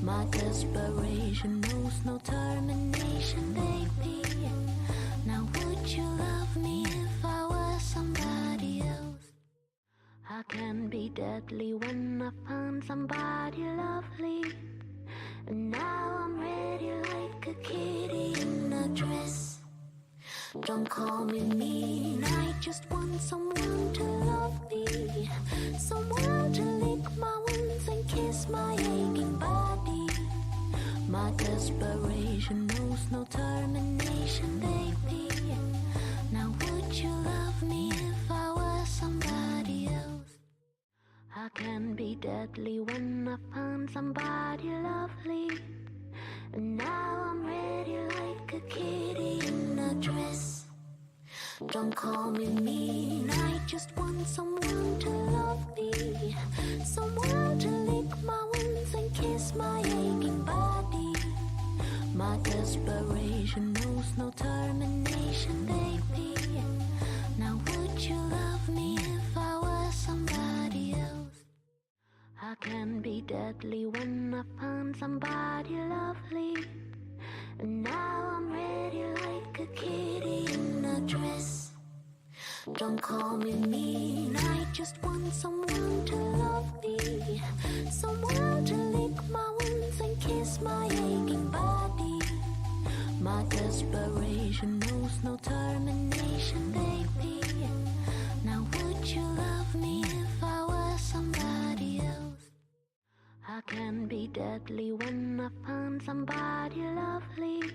Speaker 1: My desperation knows no termination, baby. Now would you love me if I was somebody else? I can be deadly when I find somebody lovely. And now I'm ready like a kitty in a dress. Don't call me mean, I just want someone to love me. Someone to lick my wounds and kiss my aching body. My desperation knows no termination, baby. Now would you love me if I was somebody else? I can be deadly when I find somebody lovely. And now I'm ready like a kitty in a dress. Don't call me mean, I just want someone to love me. Someone to lick my wounds and kiss my aching body. My desperation knows no termination, baby. Now would you love me if I was somebody else? I can be deadly when I find somebody lovely. And now I'm ready like a kitty in a dress. Don't call me mean, I just want someone to love me. Someone to lick my wounds and kiss my aching body. My desperation knows no termination, baby. Now would you love me if I was somebody else? I can be deadly when I find somebody lovely.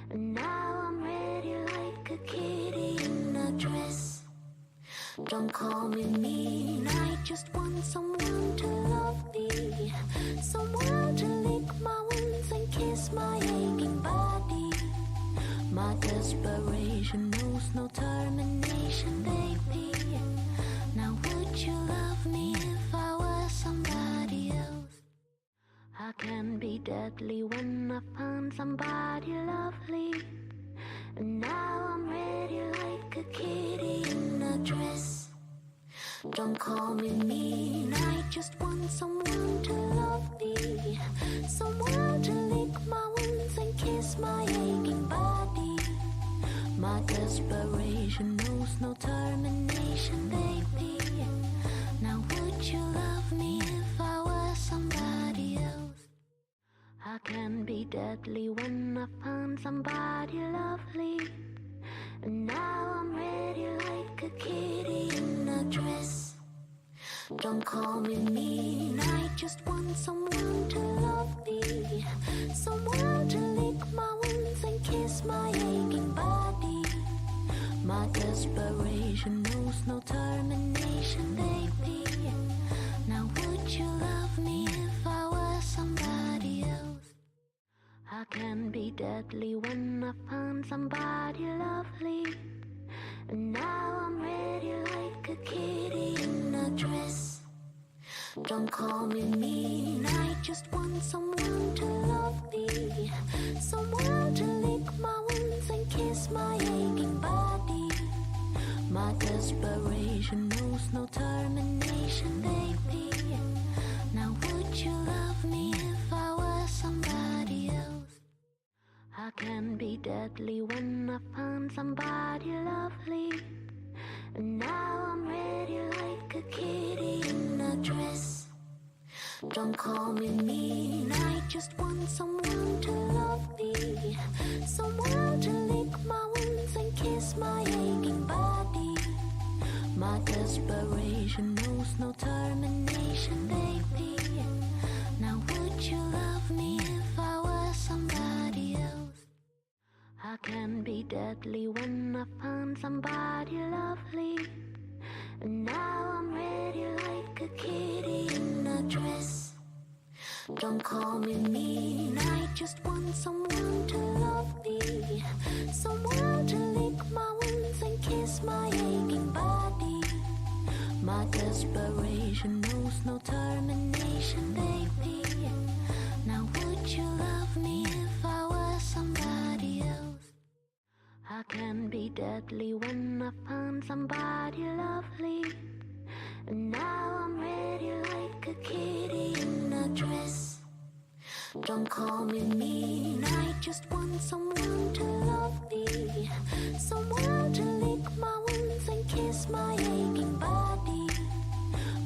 Speaker 1: And now I'm ready like a kitty in a dress. Don't call me mean, I just want someone to love me. Someone to lick my wounds and kiss my aching body. My desperation knows no termination, baby. Now would you love me if I was somebody else? I can be deadly when I find somebody lovely. And now I'm ready like a kitty in a dress. Don't call me mean, I just want someone to love me. Someone to lick my wounds and kiss my aching body. My desperation knows no termination, baby. Now would you love me if I was somebody else? I can be deadly when I find somebody lovely. And now I'm ready like a kitty in a dress. Don't call me mean, I just want someone to love me. Someone to lick my wounds and kiss my aching body. My desperation knows no termination, baby. Now would you love me if I was somebody else? I can be deadly when I find somebody lovely. And now I'm ready like a kitty in a dress. Don't call me mean, I just want someone to love me. Someone to lick my wounds and kiss my aching body. My desperation knows no termination, baby. Now would you love me if I was somebody else? I can be deadly when I find somebody lovely. And now I'm ready like a kitty in a dress. Don't call me mean, I just want someone to love me. Someone to lick my wounds and kiss my aching body. My desperation knows no termination, baby. Now would you love me if I was somebody else? I can be deadly when I find somebody lovely. And now I'm ready like a kitty in a dress. Don't call me mean, I just want someone to love me. Someone to lick my wounds and kiss my aching body. My My desperation knows no termination, baby. Now would you love me if I were somebody else? I can be deadly when I find somebody lovely. And now I'm ready like a kitty in a dress. Don't call me mean, I just want someone to love me. Someone to lick my wounds and kiss my aching body.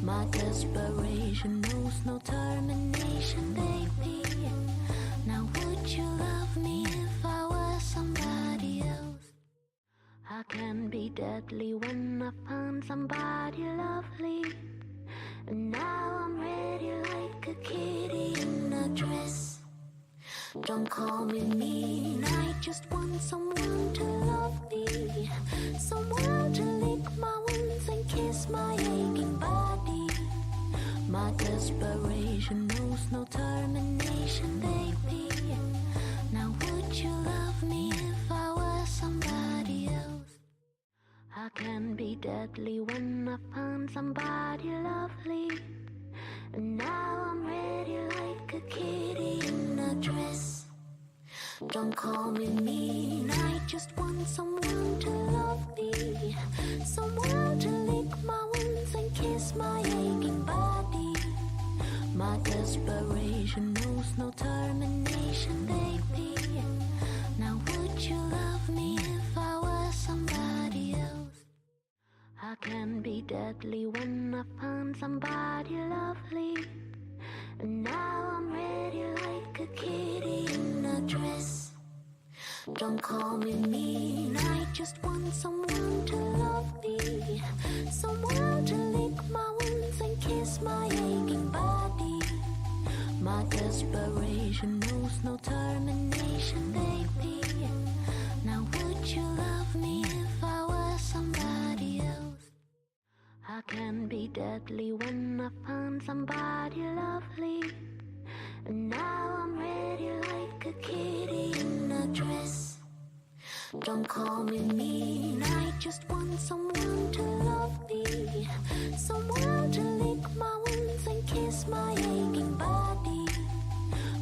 Speaker 1: My desperation knows no termination, baby. Now would you love me if I were somebody else? I can be deadly when I find somebody lovely. And now I'm ready like a kitty in a dress. Don't call me mean, I just want someone to love me. Someone to lick my wounds and kiss my aching body. My desperation knows no termination, baby. Now would you love me if I were somebody else? I can be deadly when I find somebody lovely. And now I'm ready like a kitty in a dress. Don't call me mean, I just want someone to love me. Someone to lick my wounds and kiss my aching body. My desperation knows no termination, baby. Now would you love me if I were somebody else? I can be deadly when I find somebody lovely. And now I'm ready like a kitty in a dress. Don't call me mean, I just want someone to love me. Someone to lick my wounds and kiss my aching body. My desperation knows no termination, baby. Now would you love me if I were somebody else? I can be deadly when I find somebody lovely. And now I'm ready like a kitty in a dress. Don't call me mean, I just want someone to love me. Someone to lick my wounds and kiss my aching body.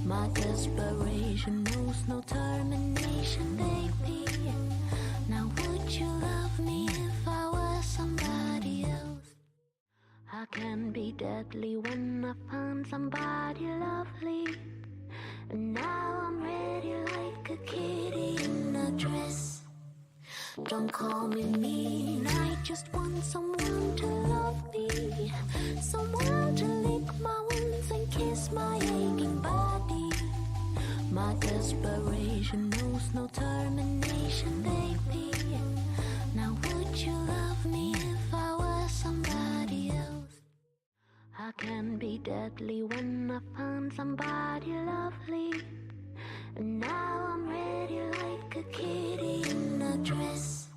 Speaker 1: My desperation knows no termination, baby. Now would you love me if I were somebody else? I can be deadly when I find somebody lovely. And now I'm ready like a kitty in a dress. Don't call me mean, I just want someone to love me. Someone to lick my wounds and kiss my aching body. My desperation knows no termination, baby. Now would you love me if I were somebody else? I can be deadly when I find somebody lovely. And now I'm ready like a kitty in a dress.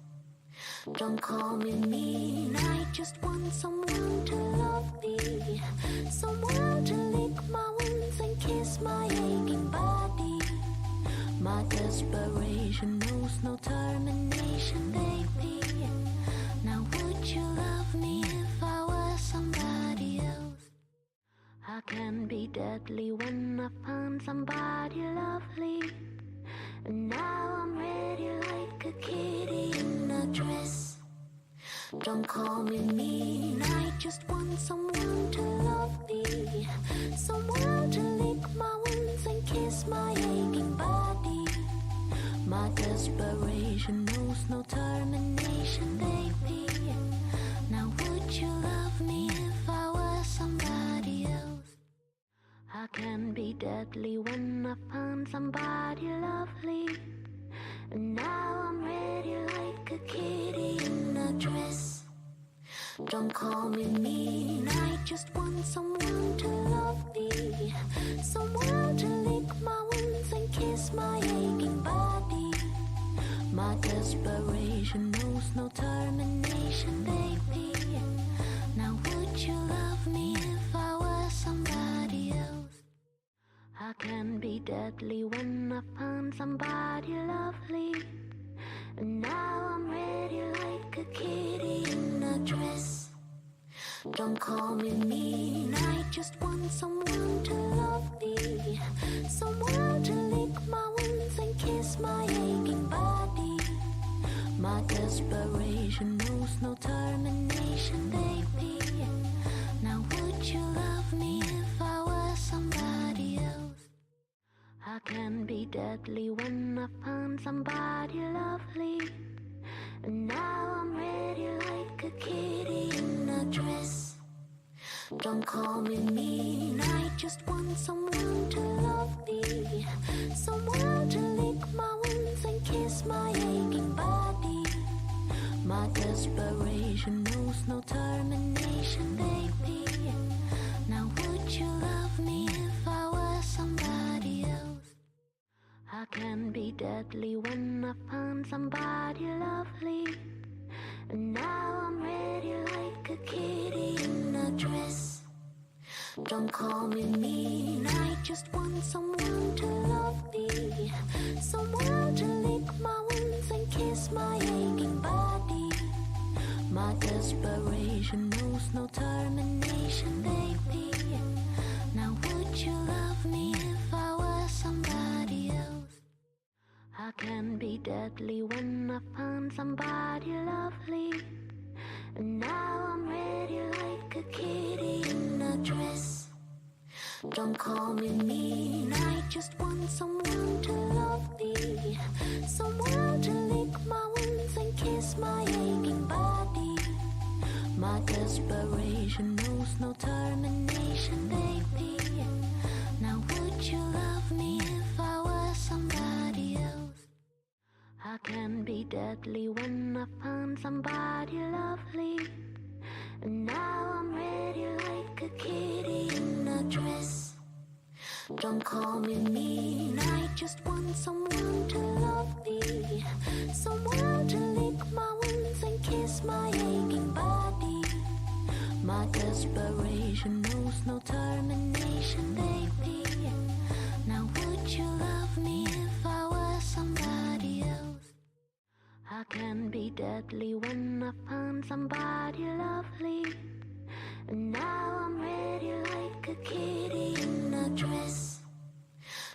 Speaker 1: Don't call me mean, I just want someone to love me. Someone to lick my wounds and kiss my aching body. My desperation knows no termination, baby. Now would you love me if I were somebody else? I can be deadly when I find somebody lovely. And now I'm ready like a kitty in a dress. Don't call me mean, I just want someone to love me. Someone to lick my wounds and kiss my aching body. My desperation knows no termination, baby. Now would you love me if I were somebody else? I can be deadly when I find somebody lovely. And now I'm ready like a kitty in a dress. Don't call me mean, I just want someone to love me. Someone to lick my wounds and kiss my aching body. My desperation knows no termination, baby. Now would you love me if I were somebody else? I can be deadly when I find somebody lovely. And now I'm ready like a kitty in a dress. Don't call me mean, I just want someone to love me. Someone to lick my wounds and kiss my aching body. My desperation knows no termination, baby. Now would you love me if I was somebody else? I can be deadly when I find somebody lovely. And now I'm ready like a kitty in a dress. Don't call me mean, I just want someone to love me. Someone to lick my wounds and kiss my aching body. My desperation knows no termination, baby. Now would you love me if I was somebody else? I can be deadly when I find somebody lovely. And now I'm ready like a kitty in a dress. Don't call me mean, I just want someone to love me. Someone to lick my wounds and kiss my aching body. My desperation knows no termination, baby. Now would you love me if I was somebody else? I can be deadly when I find somebody lovely. And now I'm ready like a kitty in a dress. Don't call me mean, I just want someone to love me. Someone to lick my wounds and kiss my aching body. My desperation knows no termination, baby. Now would you love me if I was somebody else? I can be deadly when I find somebody lovely. And now I'm ready like a kitty in a dress. Don't call me mean, I just want someone to love me. Someone to lick my wounds and kiss my aching body. My desperation knows no termination, baby. Now would you love me if I was somebody else? I can be deadly when I find somebody lovely. And now I'm ready like a kitty in a dress.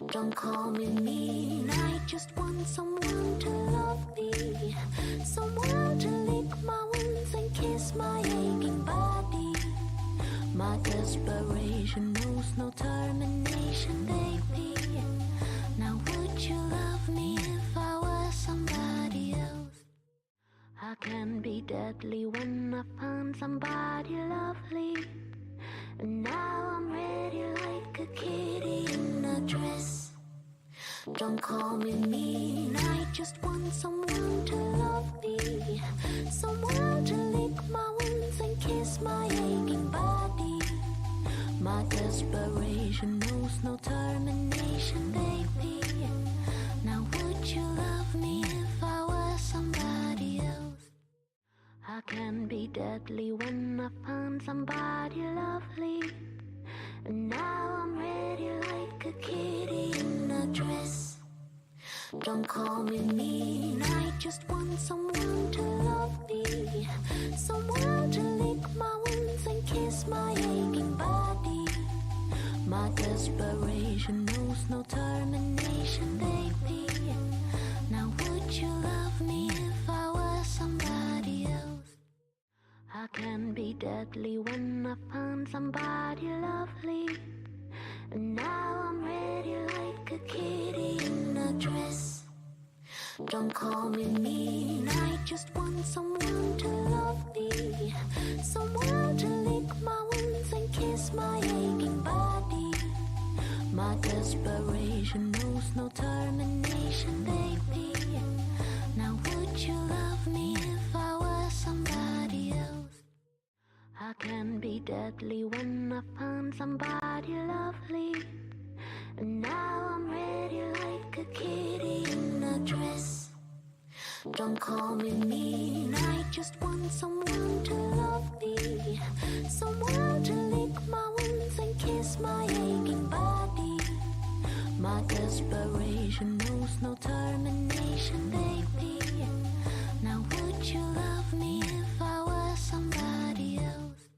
Speaker 1: Don't call me mean, I just want someone to love me. Someone to lick my wounds and kiss my aching body. My desperation knows no termination, baby. Now would you love me if I was somebody else? I can be deadly when I find somebody lovely. And now I'm ready like a kitty in a dress. Don't call me mean, I just want someone to love me. Someone to lick my wounds and kiss my aching body. My desperation knows no termination, baby. Now would you love me if I was somebody else? I can be deadly when I find somebody lovely. And now I'm ready like a kitty in a dress. Don't call me mean, I just want someone to love me. Someone to lick my wounds and kiss my aching body. My desperation knows no termination, baby. Now would you love me if I was somebody else? I can be deadly when I find somebody lovely. And now I'm ready like a kitty in a dress. Don't call me mean, I just want someone to love me. Someone to lick my wounds and kiss my aching body. My desperation knows no termination, baby. Now would you love me if I was somebody else? I can be deadly when I find somebody lovely. And now I'm ready like a kitty in a dress. Don't call me mean, I just want someone to love me. Someone to lick my wounds and kiss my aching body. My desperation knows no termination, baby. Now would you love me if I was somebody else?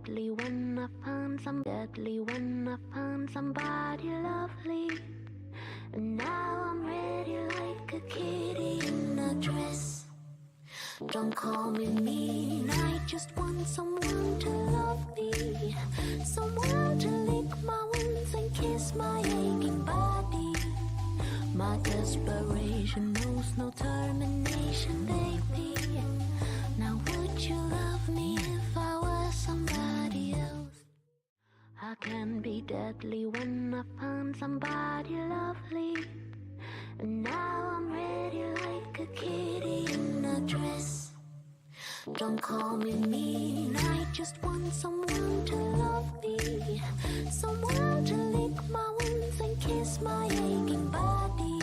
Speaker 1: deadly when I find somebody lovely. And now I'm ready like a kitty in a dress. Don't call me mean, I just want someone to love me. Someone to lick my wounds and kiss my aching body. My desperation knows no termination, baby. Now would you love me if I was somebody else? I can be deadly when I find somebody lovely. And now I'm ready like a kitty in a dress. Don't call me mean, I just want someone to love me. Someone to lick my wounds and kiss my aching body.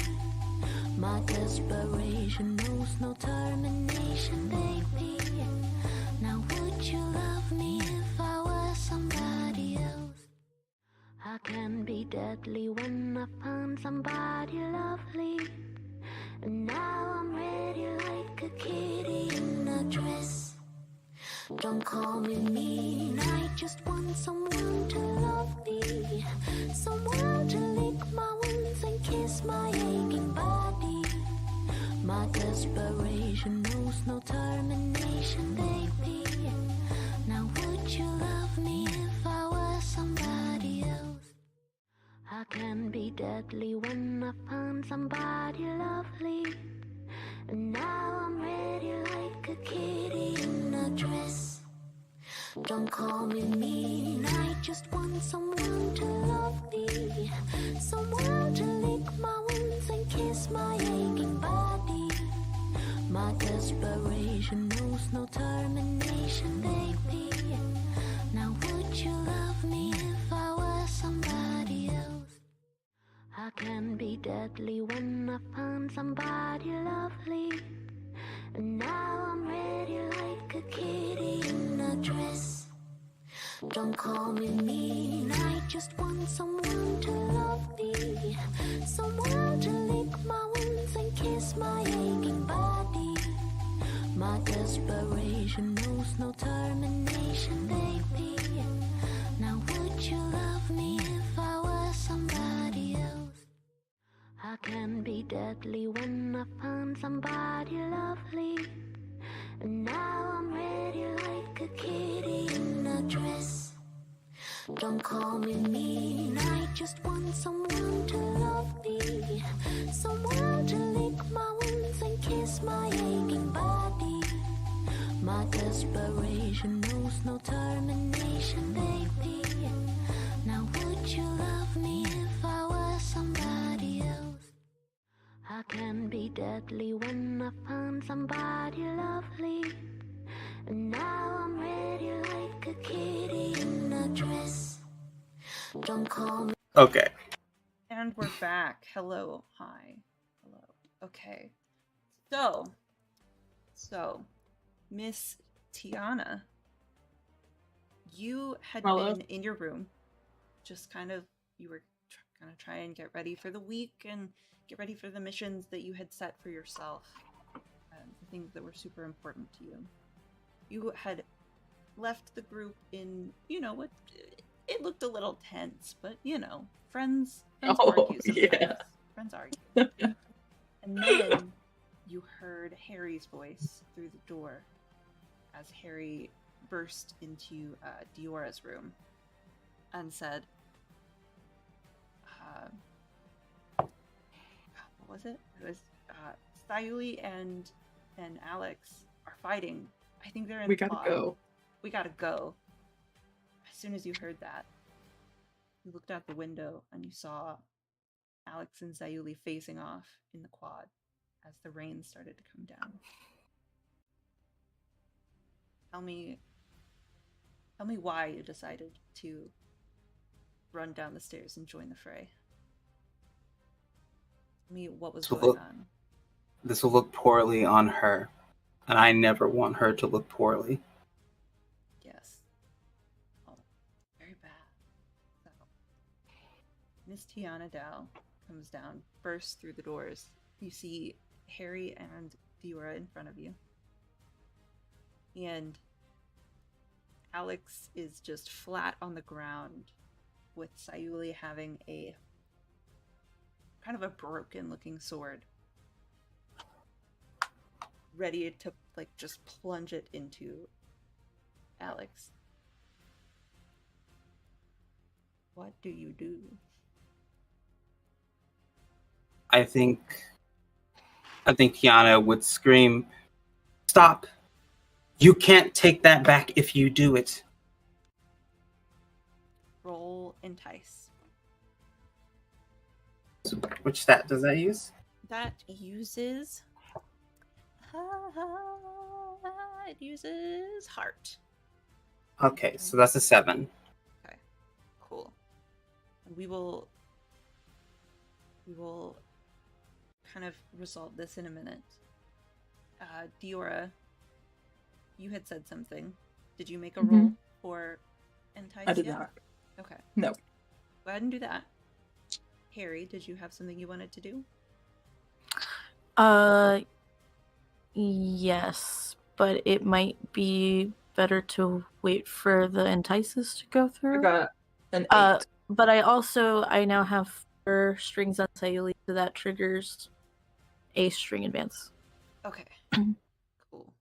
Speaker 1: My desperation knows no termination, baby. Now would you love me if I was somebody else? I can be deadly when I find somebody lovely. And now I'm ready like a kitty in a dress. Don't call me mean, I just want someone to love me. Someone to lick my wounds and kiss my aching body. My desperation knows no termination, baby. Now would you love me if I was somebody else? I can be deadly when I find somebody lovely. And now I'm ready like a kitty in a dress. Don't call me mean, I just want someone to love me. Someone to lick my wounds and kiss my aching body. My desperation knows no termination, baby. Now would you love me if I was somebody else? I can be deadly when I find somebody lovely. And now I'm ready like a kitty in a dress. Don't call me mean, I just want someone to love me. Someone to lick my wounds and kiss my aching body. My desperation knows no termination, baby. Now would you love me if I was somebody else? I can be deadly when I find somebody lovely. And now I'm ready like a kitty in a dress. Don't call me mean, I just want someone to love me. Someone to lick my wounds and kiss my aching body. My desperation knows no termination, baby. Now would you love me if I was somebody else? I can be deadly when I find somebody lovely. And now I'm ready like a kitty in a dress. Don't call me.
Speaker 2: Okay. And we're back. Hello. Hi. Hello. Okay. So, Miss Tiana, you had
Speaker 3: Hello.
Speaker 2: been in your room, just kind of, you were kind of trying to get ready for the week and get ready for the missions that you had set for yourself, the things that were super important to you. You had left the group in, what, it looked a little tense, but, friends argue sometimes.
Speaker 3: Yeah.
Speaker 2: Friends argue. And then you heard Harry's voice through the door as Harry burst into Diora's room and said, what was it? It was Sayuli and Alex are fighting. I think they're in
Speaker 3: We
Speaker 2: the
Speaker 3: gotta
Speaker 2: pod.
Speaker 3: go.
Speaker 2: We gotta go. As soon as you heard that, you looked out the window and you saw Alex and Sayuli facing off in the quad as the rain started to come down. Tell me why you decided to run down the stairs and join the fray. Tell me what was going on.
Speaker 7: This will look poorly on her, and I never want her to look poorly.
Speaker 2: Yes. Oh, very bad. So, Miss Tiana Dow comes down, bursts through the doors. You see Harry and Diora in front of you. And Alex is just flat on the ground, with Sayuli having a kind of a broken looking sword, ready to like just plunge it into Alex. What do you do?
Speaker 7: I think Kiana would scream, "Stop! You can't take that back if you do it."
Speaker 2: Roll entice.
Speaker 7: Which stat does that use?
Speaker 2: That uses. It uses heart.
Speaker 7: Okay, so that's a 7.
Speaker 2: Okay, cool. We will kind of resolve this in a minute. Diora, you had said something. Did you make a roll for entice?
Speaker 3: I did
Speaker 2: yet?
Speaker 3: not.
Speaker 2: Okay.
Speaker 3: No.
Speaker 2: Go ahead and do that. Harry, did you have something you wanted to do?
Speaker 5: Yes, but it might be better to wait for the entices to go
Speaker 3: I
Speaker 5: through.
Speaker 3: got an 8.
Speaker 5: But I now have 4 strings on Sayuli, so that triggers a string advance.
Speaker 2: Okay. Cool.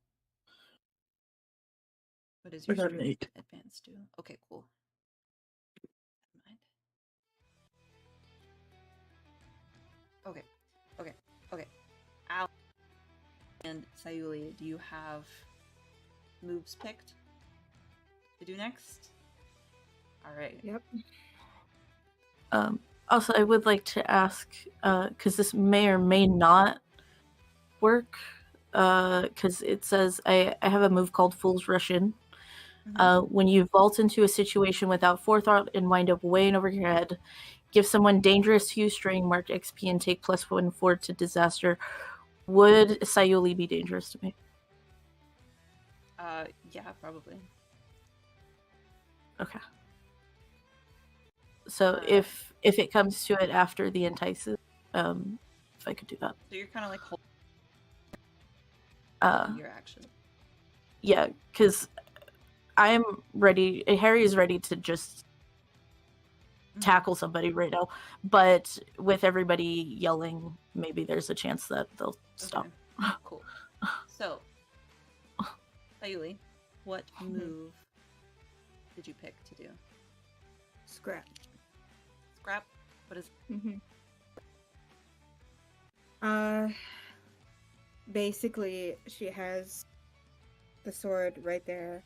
Speaker 2: What is
Speaker 3: I
Speaker 2: your
Speaker 3: got an
Speaker 2: string
Speaker 3: 8.
Speaker 2: advance do? Okay, cool. Never mind. Okay. Al and Sayuli, do you have moves picked to do next? All right.
Speaker 6: Yep.
Speaker 5: Also, I would like to ask, because this may or may not work, because it says I have a move called Fool's Rush In. When you vault into a situation without forethought and wind up way in over your head, give someone dangerous hue string marked XP and take +1 forward to disaster. Would Sayuli be dangerous to me?
Speaker 2: Yeah, probably.
Speaker 5: Okay. So if it comes to it after the entices, if I could do that.
Speaker 2: So you're kind of like holding your action.
Speaker 5: Yeah, because I'm ready. Harry is ready to just tackle somebody right now, but with everybody yelling, maybe there's a chance that they'll stop.
Speaker 2: Okay. Cool. So, Sayuli, what move did you pick to do?
Speaker 6: Scrap.
Speaker 2: Scrap? What is?
Speaker 6: Basically, she has the sword right there,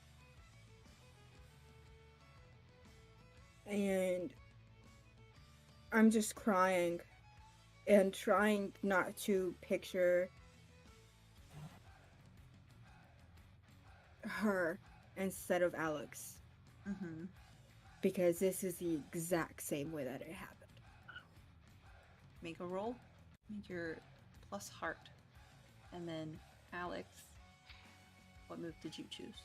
Speaker 6: and I'm just crying and trying not to picture her instead of Alex, because this is the exact same way that it happened.
Speaker 2: Make a roll. Make your plus heart. And then, Alex, what move did you choose?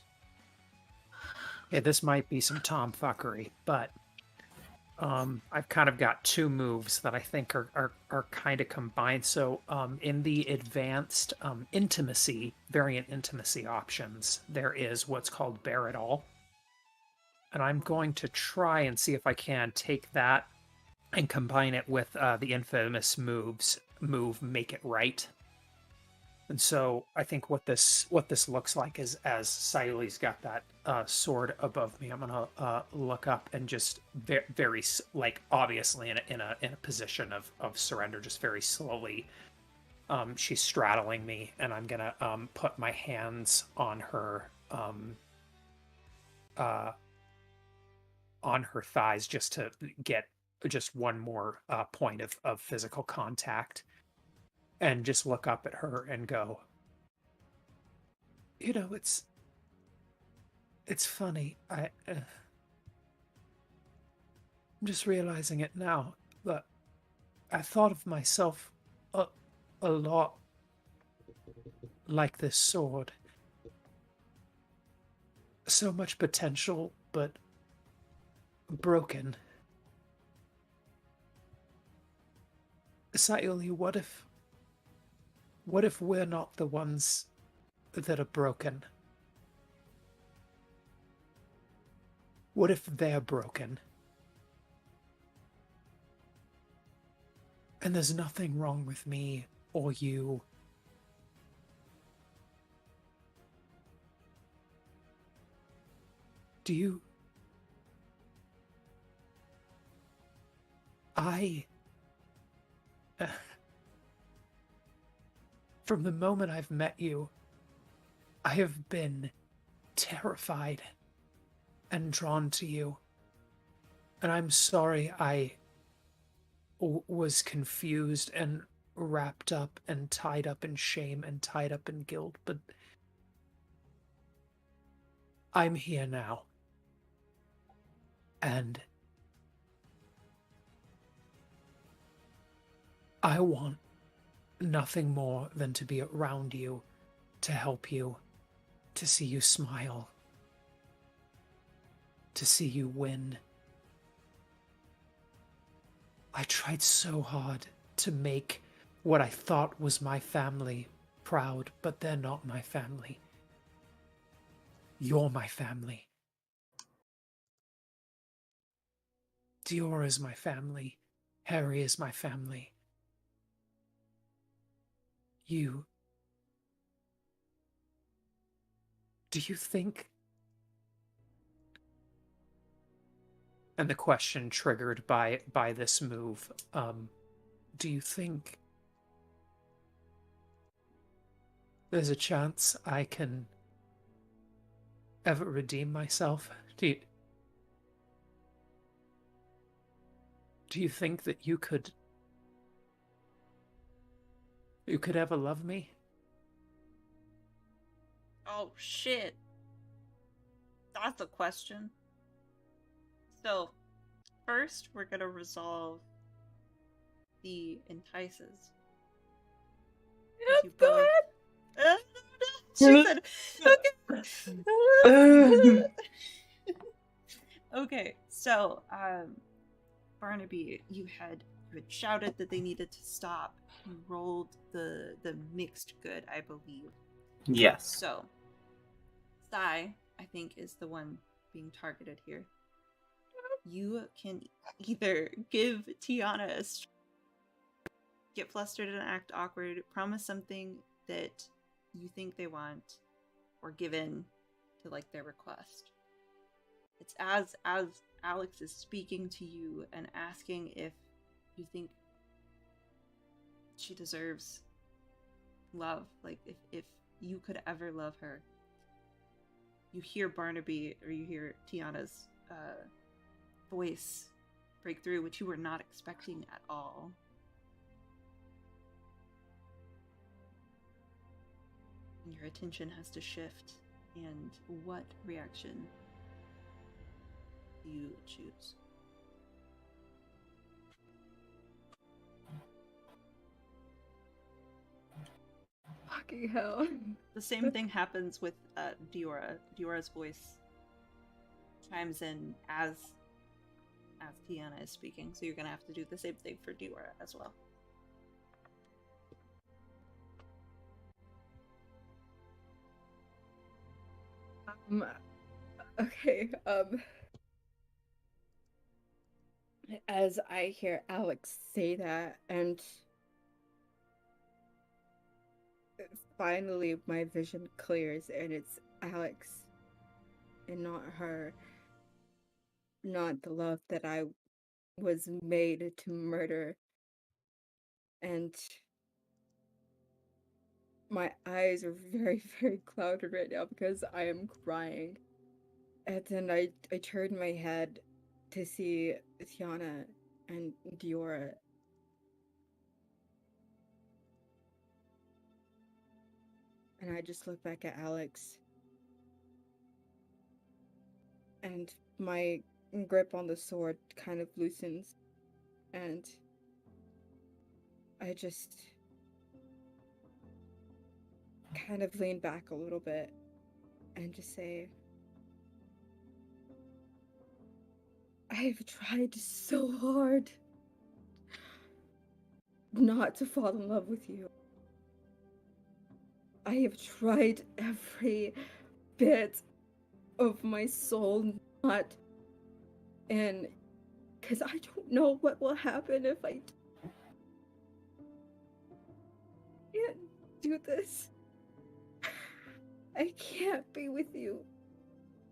Speaker 4: Yeah, this might be some tomfuckery, but I've kind of got 2 moves that I think are kind of combined. So in the advanced variant intimacy options, there is what's called Bear It All. And I'm going to try and see if I can take that and combine it with the infamous move Make It Right. And so I think what this looks like is, as Sayuli's got that sword above me, I'm gonna look up and just very like obviously in a position of surrender, just very slowly. She's straddling me, and I'm gonna put my hands on her thighs just to get just one more point of physical contact. And just look up at her and go, you know, it's funny. I'm just realizing it now, but I thought of myself a lot like this sword. So much potential, but broken. Sayuli, what if we're not the ones that are broken? What if they're broken? And there's nothing wrong with me or you. Do you... From the moment I've met you, I have been terrified and drawn to you. And I'm sorry I was confused and wrapped up and tied up in shame and tied up in guilt, but I'm here now. And I want nothing more than to be around you, to help you, to see you smile, to see you win. I tried so hard to make what I thought was my family proud, but they're not my family. You're my family. Diora is my family. Harry is my family. You... Do you think... And the question triggered by this move, do you think there's a chance I can ever redeem myself? Do you think that you could ever love me?
Speaker 2: Oh, shit. That's a question. So, first, we're gonna resolve the entices.
Speaker 6: Oh, God!
Speaker 2: She said, okay. Okay, so, Barnaby, you had shouted that they needed to stop. You rolled the mixed good, I believe.
Speaker 7: Yes.
Speaker 2: So, Sai, I think, is the one being targeted here. You can either give Tiana a get flustered and act awkward, promise something that you think they want, or give in to like their request. It's as Alex is speaking to you and asking if you think she deserves love, like if you could ever love her. You hear Barnaby, or you hear Tiana's voice break through, which you were not expecting at all. And your attention has to shift. And what reaction do you choose?
Speaker 6: Fucking hell.
Speaker 2: The same thing happens with Diora. Diora's voice chimes in as Tiana is speaking, so you're gonna have to do the same thing for Diora as well.
Speaker 6: Okay, as I hear Alex say that, and finally my vision clears, and it's Alex and not her, not the love that I was made to murder. And my eyes are very, very clouded right now because I am crying. And then I turn my head to see Tiana and Diora. And I just look back at Alex. And my grip on the sword kind of loosens. And I just kind of lean back a little bit and just say, I have tried so hard not to fall in love with you. I have tried every bit of my soul not And because I don't know what will happen if I can't do this. I can't be with you,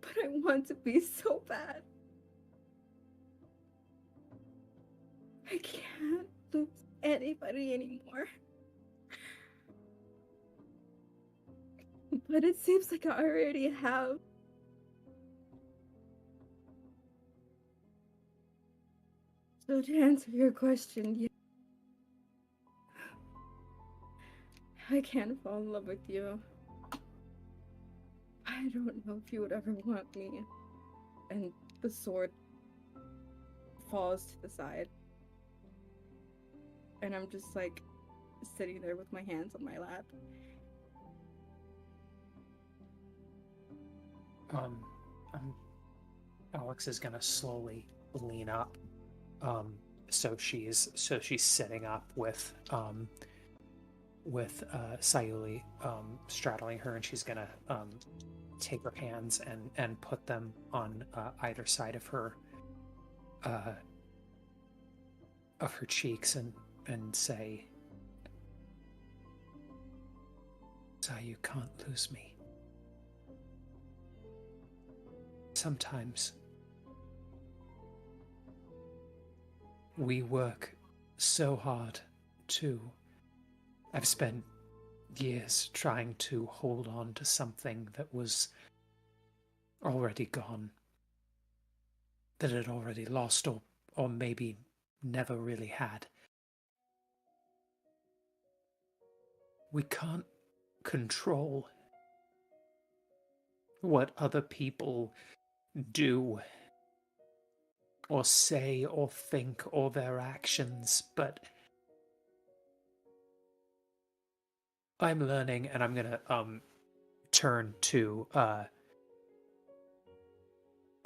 Speaker 6: but I want to be so bad. I can't lose anybody anymore. But it seems like I already have. So to answer your question, yeah, I can't fall in love with you. I don't know if you would ever want me. And the sword falls to the side. And I'm just like sitting there with my hands on my lap.
Speaker 4: Alex is gonna slowly lean up. So she's sitting up with Sayuli straddling her, and she's gonna take her hands and put them on either side of her cheeks and say, "Say you can't lose me. Sometimes we work so hard to... I've spent years trying to hold on to something that was already gone, that had already lost, or maybe never really had. We can't control what other people do or say or think or their actions, but I'm learning, and I'm gonna turn to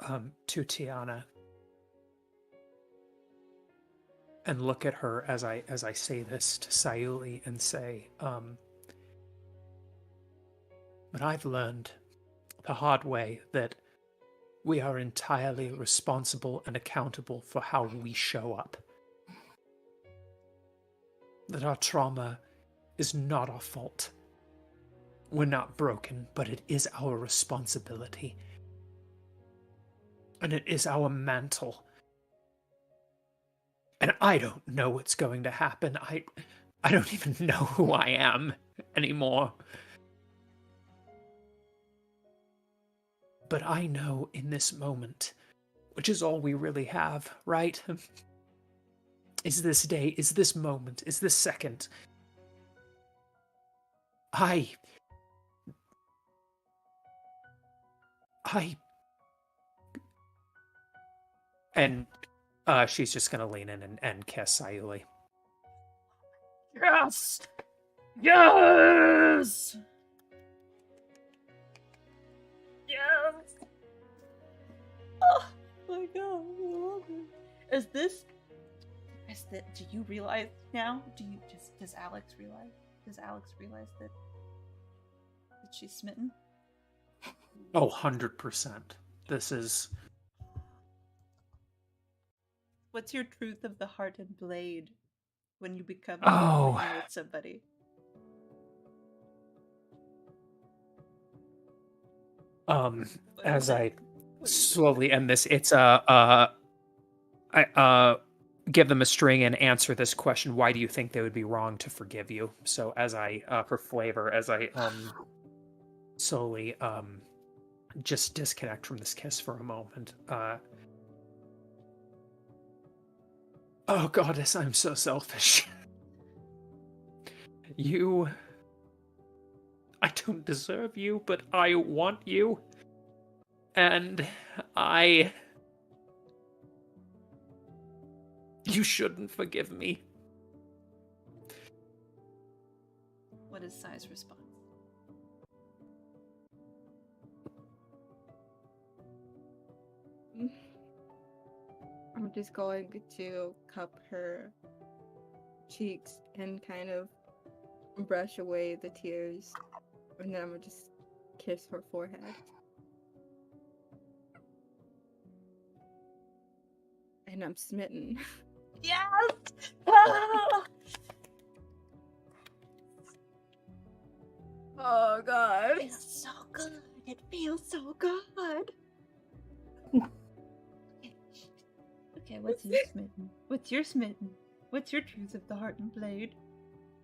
Speaker 4: Tiana and look at her as I say this to Sayuli and say, but I've learned the hard way that we are entirely responsible and accountable for how we show up. That our trauma is not our fault. We're not broken, but it is our responsibility. And it is our mantle. And I don't know what's going to happen. I don't even know who I am anymore. But I know in this moment, which is all we really have, right? Is this day, is this moment, is this second. And she's just gonna lean in and kiss Sayuli.
Speaker 3: Yes! Yes! Yes!
Speaker 2: Oh my god, I love it. Do you realize now? Does Alex realize? Does Alex realize that she's smitten?
Speaker 4: Oh, 100%. This is...
Speaker 2: What's your truth of the heart and blade when you become
Speaker 4: Oh.
Speaker 2: with somebody?
Speaker 4: As I slowly end this, it's give them a string and answer this question: why do you think they would be wrong to forgive you? So as I for flavor, as I slowly just disconnect from this kiss for a moment. Oh goddess, I'm so selfish. I don't deserve you, but I want you. And you shouldn't forgive me.
Speaker 2: What is Sai's response?
Speaker 6: I'm just going to cup her cheeks and kind of brush away the tears. And then I'm gonna just kiss her forehead. and I'm smitten.
Speaker 2: Yes! Ah!
Speaker 6: Oh god.
Speaker 2: It feels so good. It feels so good. Okay, what's your smitten? What's your smitten? What's your truth of the heart and blade?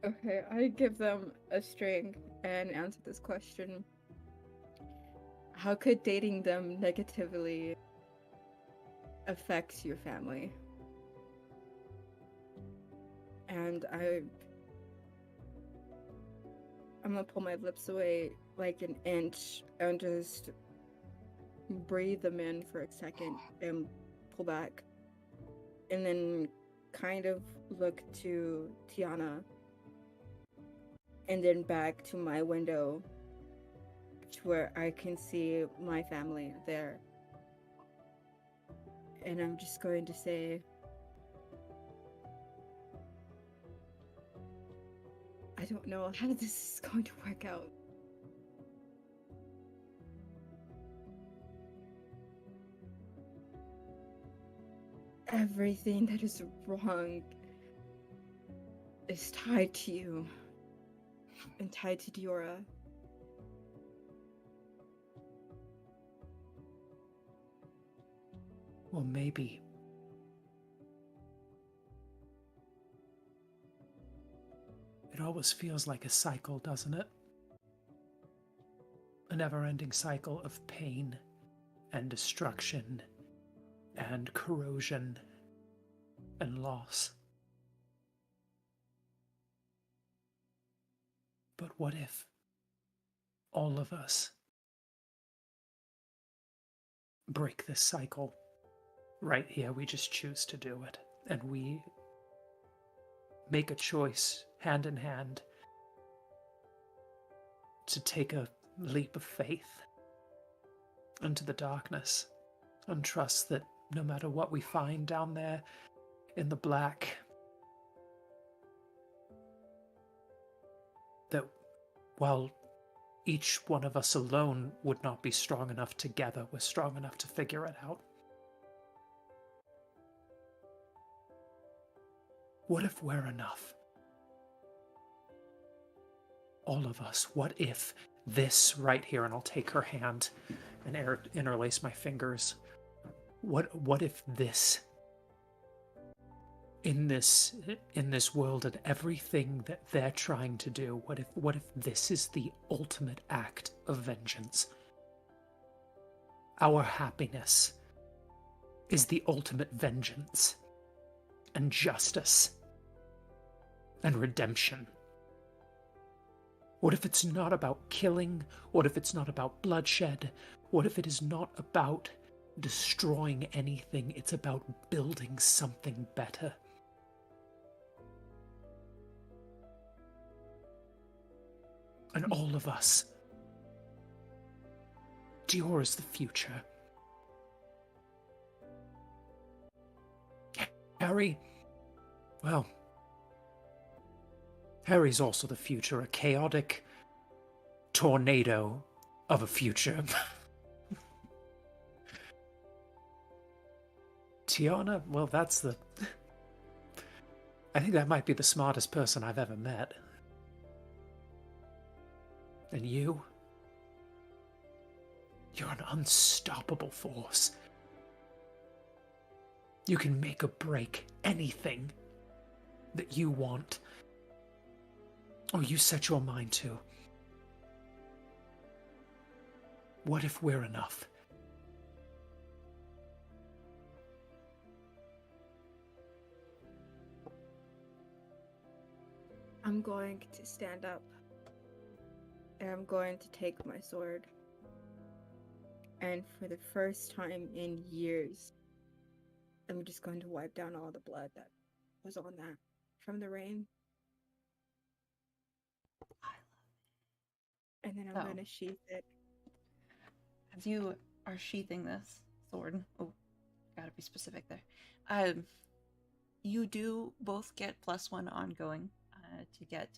Speaker 6: Okay, I give them a string and answer this question. How could dating them negatively affect your family? And I'm gonna pull my lips away like an inch and just breathe them in for a second and pull back. And then kind of look to Tiana. And then back to my window where I can see my family there. And I'm just going to say, I don't know how this is going to work out. Everything that is wrong is tied to you and tied to Diora.
Speaker 4: Well, maybe. It always feels like a cycle, doesn't it? A never-ending cycle of pain and destruction and corrosion and loss. But what if all of us break this cycle right here? We just choose to do it, and we make a choice hand in hand to take a leap of faith into the darkness and trust that no matter what we find down there in the black, that while each one of us alone would not be strong enough, together we're strong enough to figure it out. What if we're enough? All of us. What if this right here, and I'll take her hand and interlace my fingers. What if this, in this world and everything that they're trying to do, what if this is the ultimate act of vengeance? Our happiness is the ultimate vengeance and justice and redemption. What if it's not about killing? What if it's not about bloodshed? What if it is not about destroying anything? It's about building something better. And all of us. Dior is the future. Harry, well, Harry's also the future, a chaotic tornado of a future. Tiana, well, I think that might be the smartest person I've ever met. And you're an unstoppable force. You can make or break anything that you want, or you set your mind to. What if we're enough?
Speaker 6: I'm going to stand up. And I'm going to take my sword. And for the first time in years, I'm just going to wipe down all the blood that was on that from the rain. And then I'm going to sheath it.
Speaker 2: As you are sheathing this sword, oh, gotta be specific there. You do both get +1 ongoing to get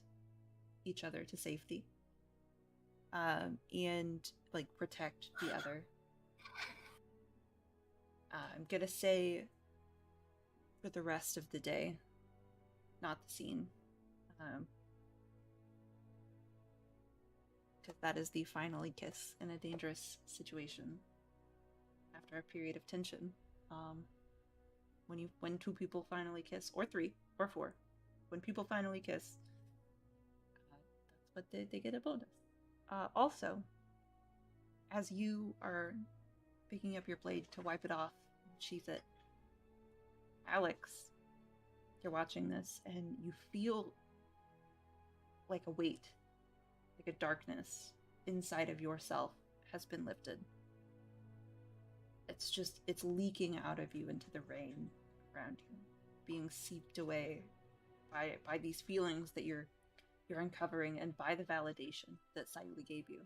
Speaker 2: each other to safety, and like protect the other. I'm gonna say for the rest of the day, not the scene. Because that is the finally kiss in a dangerous situation after a period of tension. When two people finally kiss, or three, or four, when people finally kiss, that's what they get a bonus. Also, as you are picking up your blade to wipe it off and sheath it, Alex, you're watching this and you feel like a weight, like a darkness inside of yourself has been lifted. It's leaking out of you into the rain around you, being seeped away by these feelings that you're uncovering and by the validation that Sayuli gave you.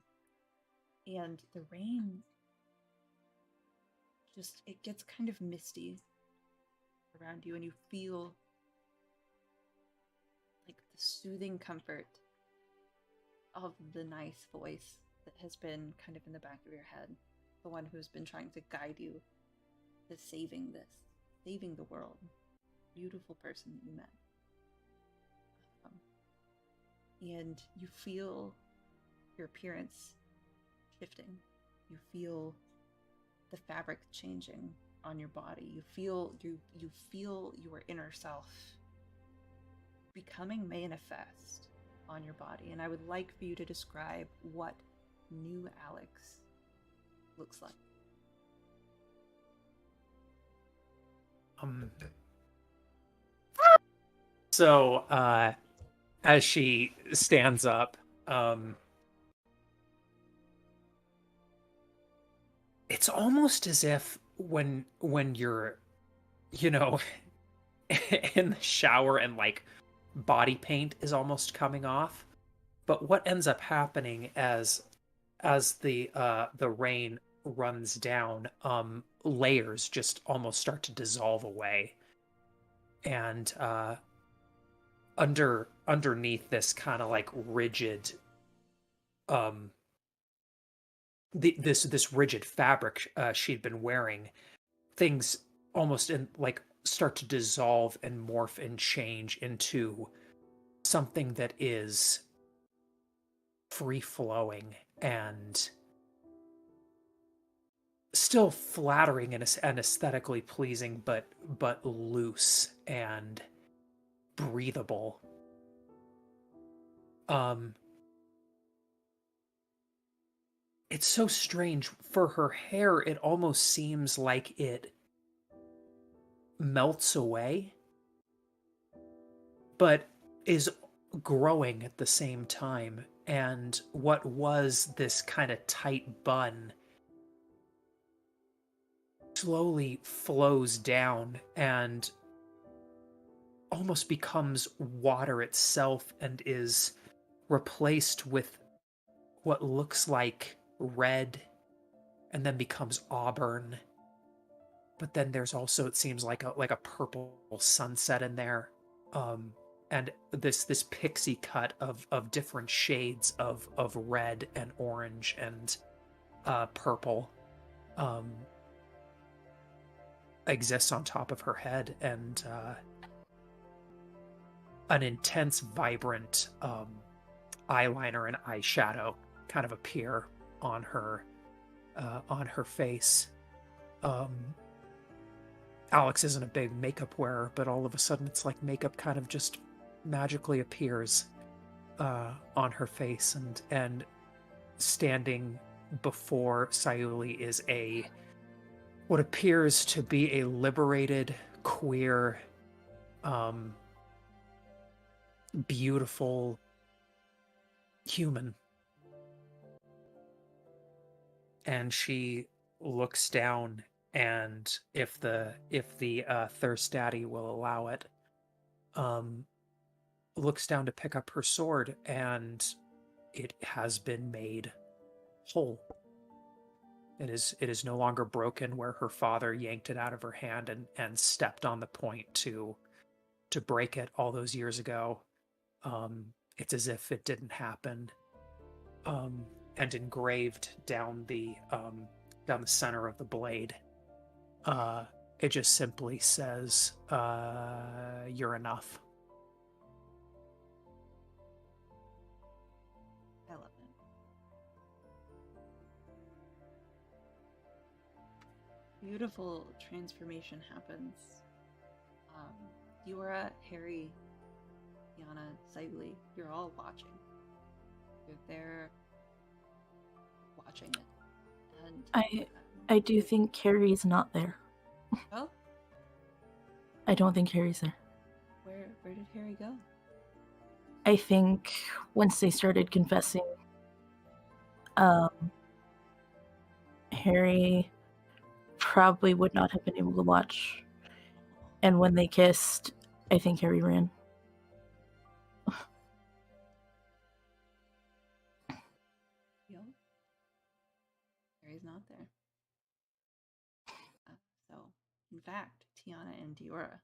Speaker 2: And the rain it gets kind of misty around you, and you feel like the soothing comfort of the nice voice that has been kind of in the back of your head, the one who's been trying to guide you to saving the world. Beautiful person that you met. And you feel your appearance shifting. You feel the fabric changing on your body. You feel your inner self becoming manifest on your body. And I would like for you to describe what new Alex looks like.
Speaker 4: So as she stands up, it's almost as if when you're, in the shower and like body paint is almost coming off, but what ends up happening as the rain runs down, layers just almost start to dissolve away, and underneath this kind of like rigid this rigid fabric she'd been wearing, things almost start to dissolve and morph and change into something that is free flowing and still flattering and aesthetically pleasing, but loose and breathable. It's so strange. For her hair, it almost seems like it melts away, but is growing at the same time. And what was this kind of tight bun slowly flows down and almost becomes water itself, and is replaced with what looks like red, and then becomes auburn. But then there's also, it seems like a purple sunset in there, and this pixie cut of different shades of red and orange and purple exists on top of her head, and an intense, vibrant eyeliner and eyeshadow kind of appear on her face. Alex isn't a big makeup wearer, but all of a sudden it's like makeup kind of just magically appears on her face, and standing before Sayuli is what appears to be a liberated, queer, beautiful human. And she looks down, and if the Thirst Daddy will allow it, looks down to pick up her sword, and it has been made whole. It is no longer broken where her father yanked it out of her hand and stepped on the point to break it all those years ago. It's as if it didn't happen. And engraved down the center of the blade it just simply says, "You're enough."
Speaker 2: I love it. Beautiful transformation happens. Diora, Harry, Yana, Sayuli, you're all watching. You're there watching it. And
Speaker 5: I do think Harry's not there.
Speaker 2: oh,
Speaker 5: I don't think Harry's there.
Speaker 2: where did Harry go?
Speaker 5: I think once they started confessing, Harry probably would not have been able to watch. And when they kissed, I think Harry ran.
Speaker 2: Yo, Harry's not there. So, in fact, Tiana and Diora,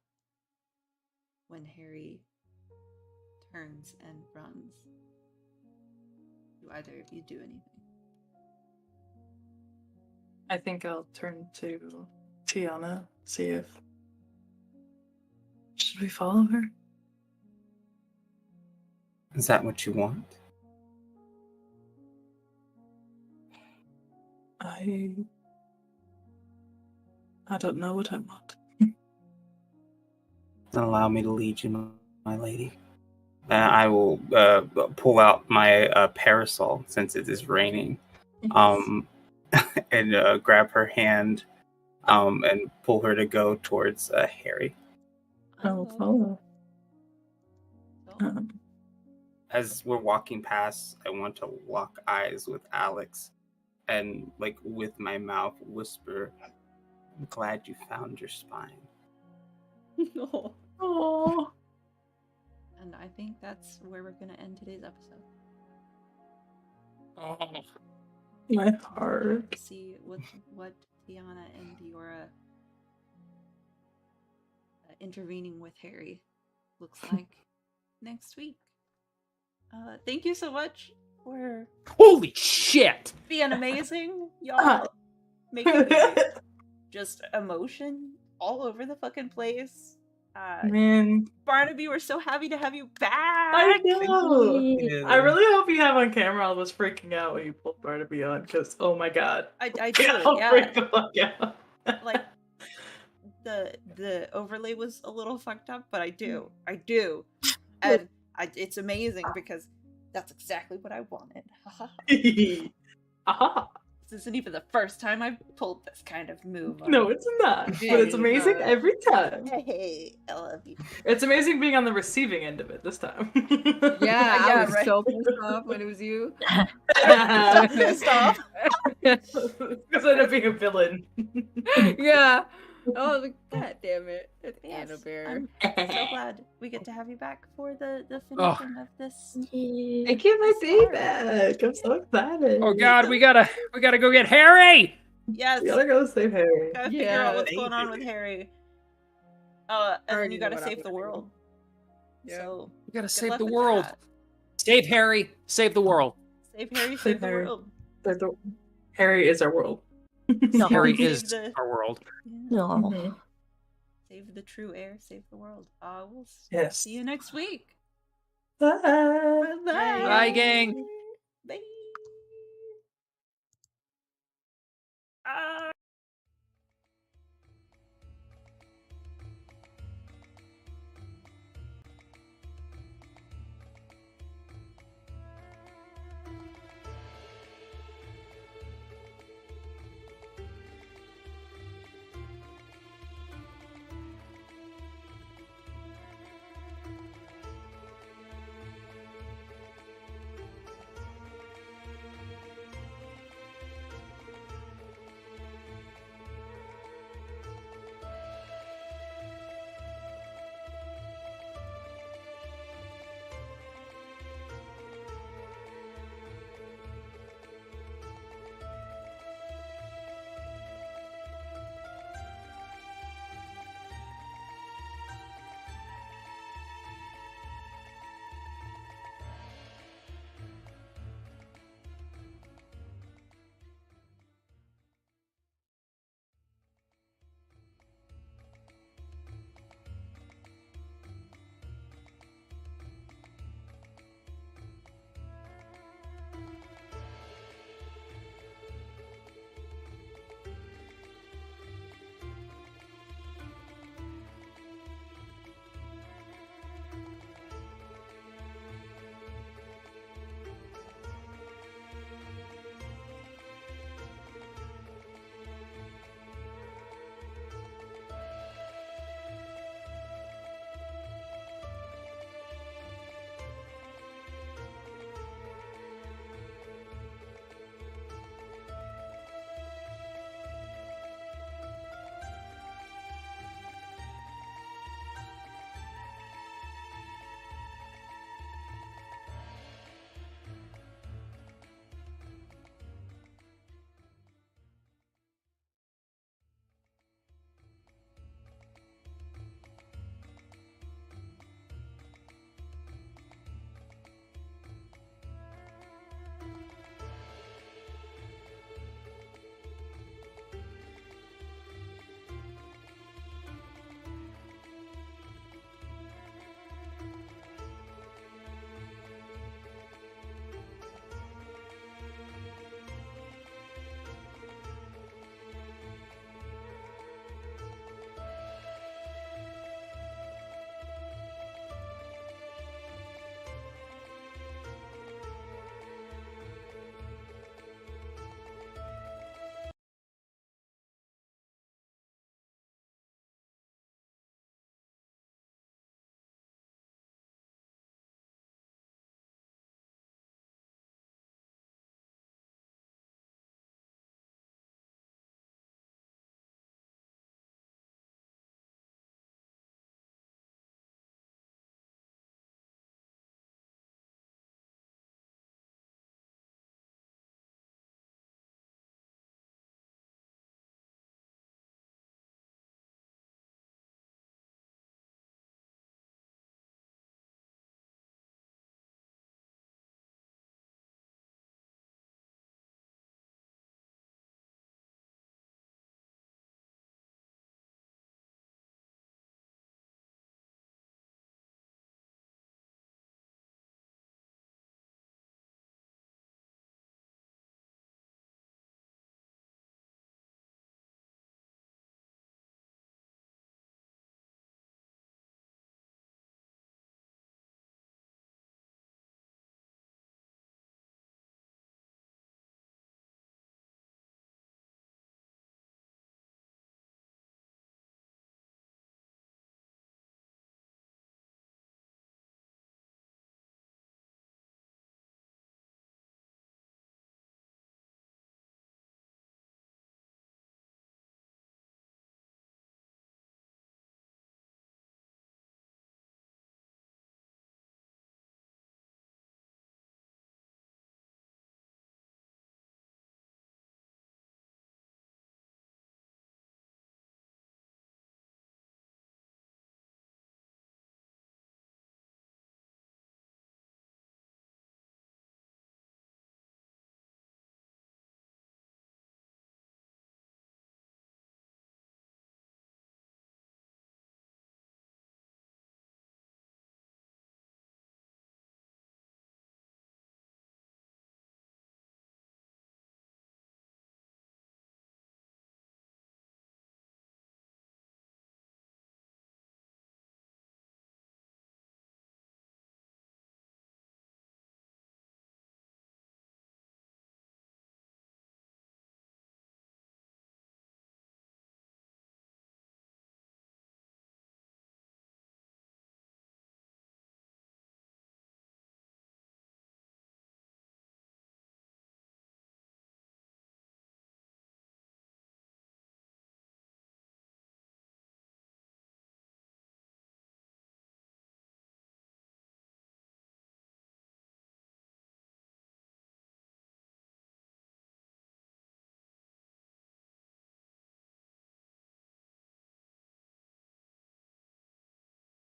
Speaker 2: when Harry turns and runs, do either of you do anything?
Speaker 3: I think I'll turn to Tiana, see if... Should we follow her?
Speaker 7: Is that what you want?
Speaker 3: I don't know what I want.
Speaker 7: Then allow me to lead you, my lady. I will pull out my parasol since it is raining, and grab her hand, and pull her to go towards Harry.
Speaker 3: I will follow.
Speaker 7: As we're walking past, I want to lock eyes with Alex, and like with my mouth whisper, "I'm glad you found your spine."
Speaker 2: No.
Speaker 3: Oh,
Speaker 2: And I think that's where we're going to end today's episode.
Speaker 4: Oh.
Speaker 3: my heart.
Speaker 2: See what Tiana and Diora intervening with Harry looks like next week. Thank you so much for
Speaker 4: Holy shit!
Speaker 2: being amazing, y'all. Making me just emotion all over the fucking place.
Speaker 3: Man,
Speaker 2: Barnaby, we're so happy to have you back.
Speaker 3: I know.
Speaker 7: Yeah.
Speaker 3: I really hope you have on camera. I was freaking out when you pulled Barnaby on, because oh my god.
Speaker 2: I did,
Speaker 3: I'll
Speaker 2: yeah.
Speaker 3: freak the fuck out.
Speaker 2: Like the overlay was a little fucked up, but I do, and it's amazing because that's exactly what I wanted.
Speaker 3: Aha.
Speaker 2: This isn't even the first time I've pulled this kind of move.
Speaker 3: No, it's not. But it's amazing every time.
Speaker 2: Hey, I love you.
Speaker 3: It's amazing being on the receiving end of it this time.
Speaker 6: Yeah, I
Speaker 2: Yeah,
Speaker 6: was
Speaker 2: right.
Speaker 6: so pissed off when it was you.
Speaker 2: So pissed off.
Speaker 3: Because I ended up being a villain.
Speaker 6: Yeah. Oh, god damn it. It's
Speaker 2: Yes,
Speaker 6: Annabelle.
Speaker 2: I'm so glad we get to have you back for the finishing of this.
Speaker 3: I get my day back. I'm so excited.
Speaker 4: Oh god, we gotta go get Harry!
Speaker 2: Yes,
Speaker 3: We gotta go save Harry.
Speaker 2: gotta figure out
Speaker 6: Yeah.
Speaker 2: what's going on with Harry. And then
Speaker 6: Already
Speaker 2: you
Speaker 6: know
Speaker 2: gotta
Speaker 6: what I'm
Speaker 2: save the
Speaker 6: gonna do.
Speaker 2: world.
Speaker 6: Yeah.
Speaker 2: So
Speaker 4: We gotta
Speaker 2: good
Speaker 4: save
Speaker 2: luck
Speaker 4: the
Speaker 2: with
Speaker 4: world.
Speaker 2: that.
Speaker 4: Save Harry, save the world.
Speaker 2: Save Harry,
Speaker 3: Save
Speaker 2: save the
Speaker 3: Harry.
Speaker 2: world.
Speaker 3: Harry is our world.
Speaker 5: No.
Speaker 4: Harry
Speaker 2: Save
Speaker 4: is
Speaker 2: the-
Speaker 4: our world.
Speaker 2: Yeah.
Speaker 5: No.
Speaker 3: Mhm.
Speaker 2: Save the true air, save the world. We'll
Speaker 3: Yes.
Speaker 2: see you next week.
Speaker 3: Bye.
Speaker 2: Bye.
Speaker 4: Bye, gang.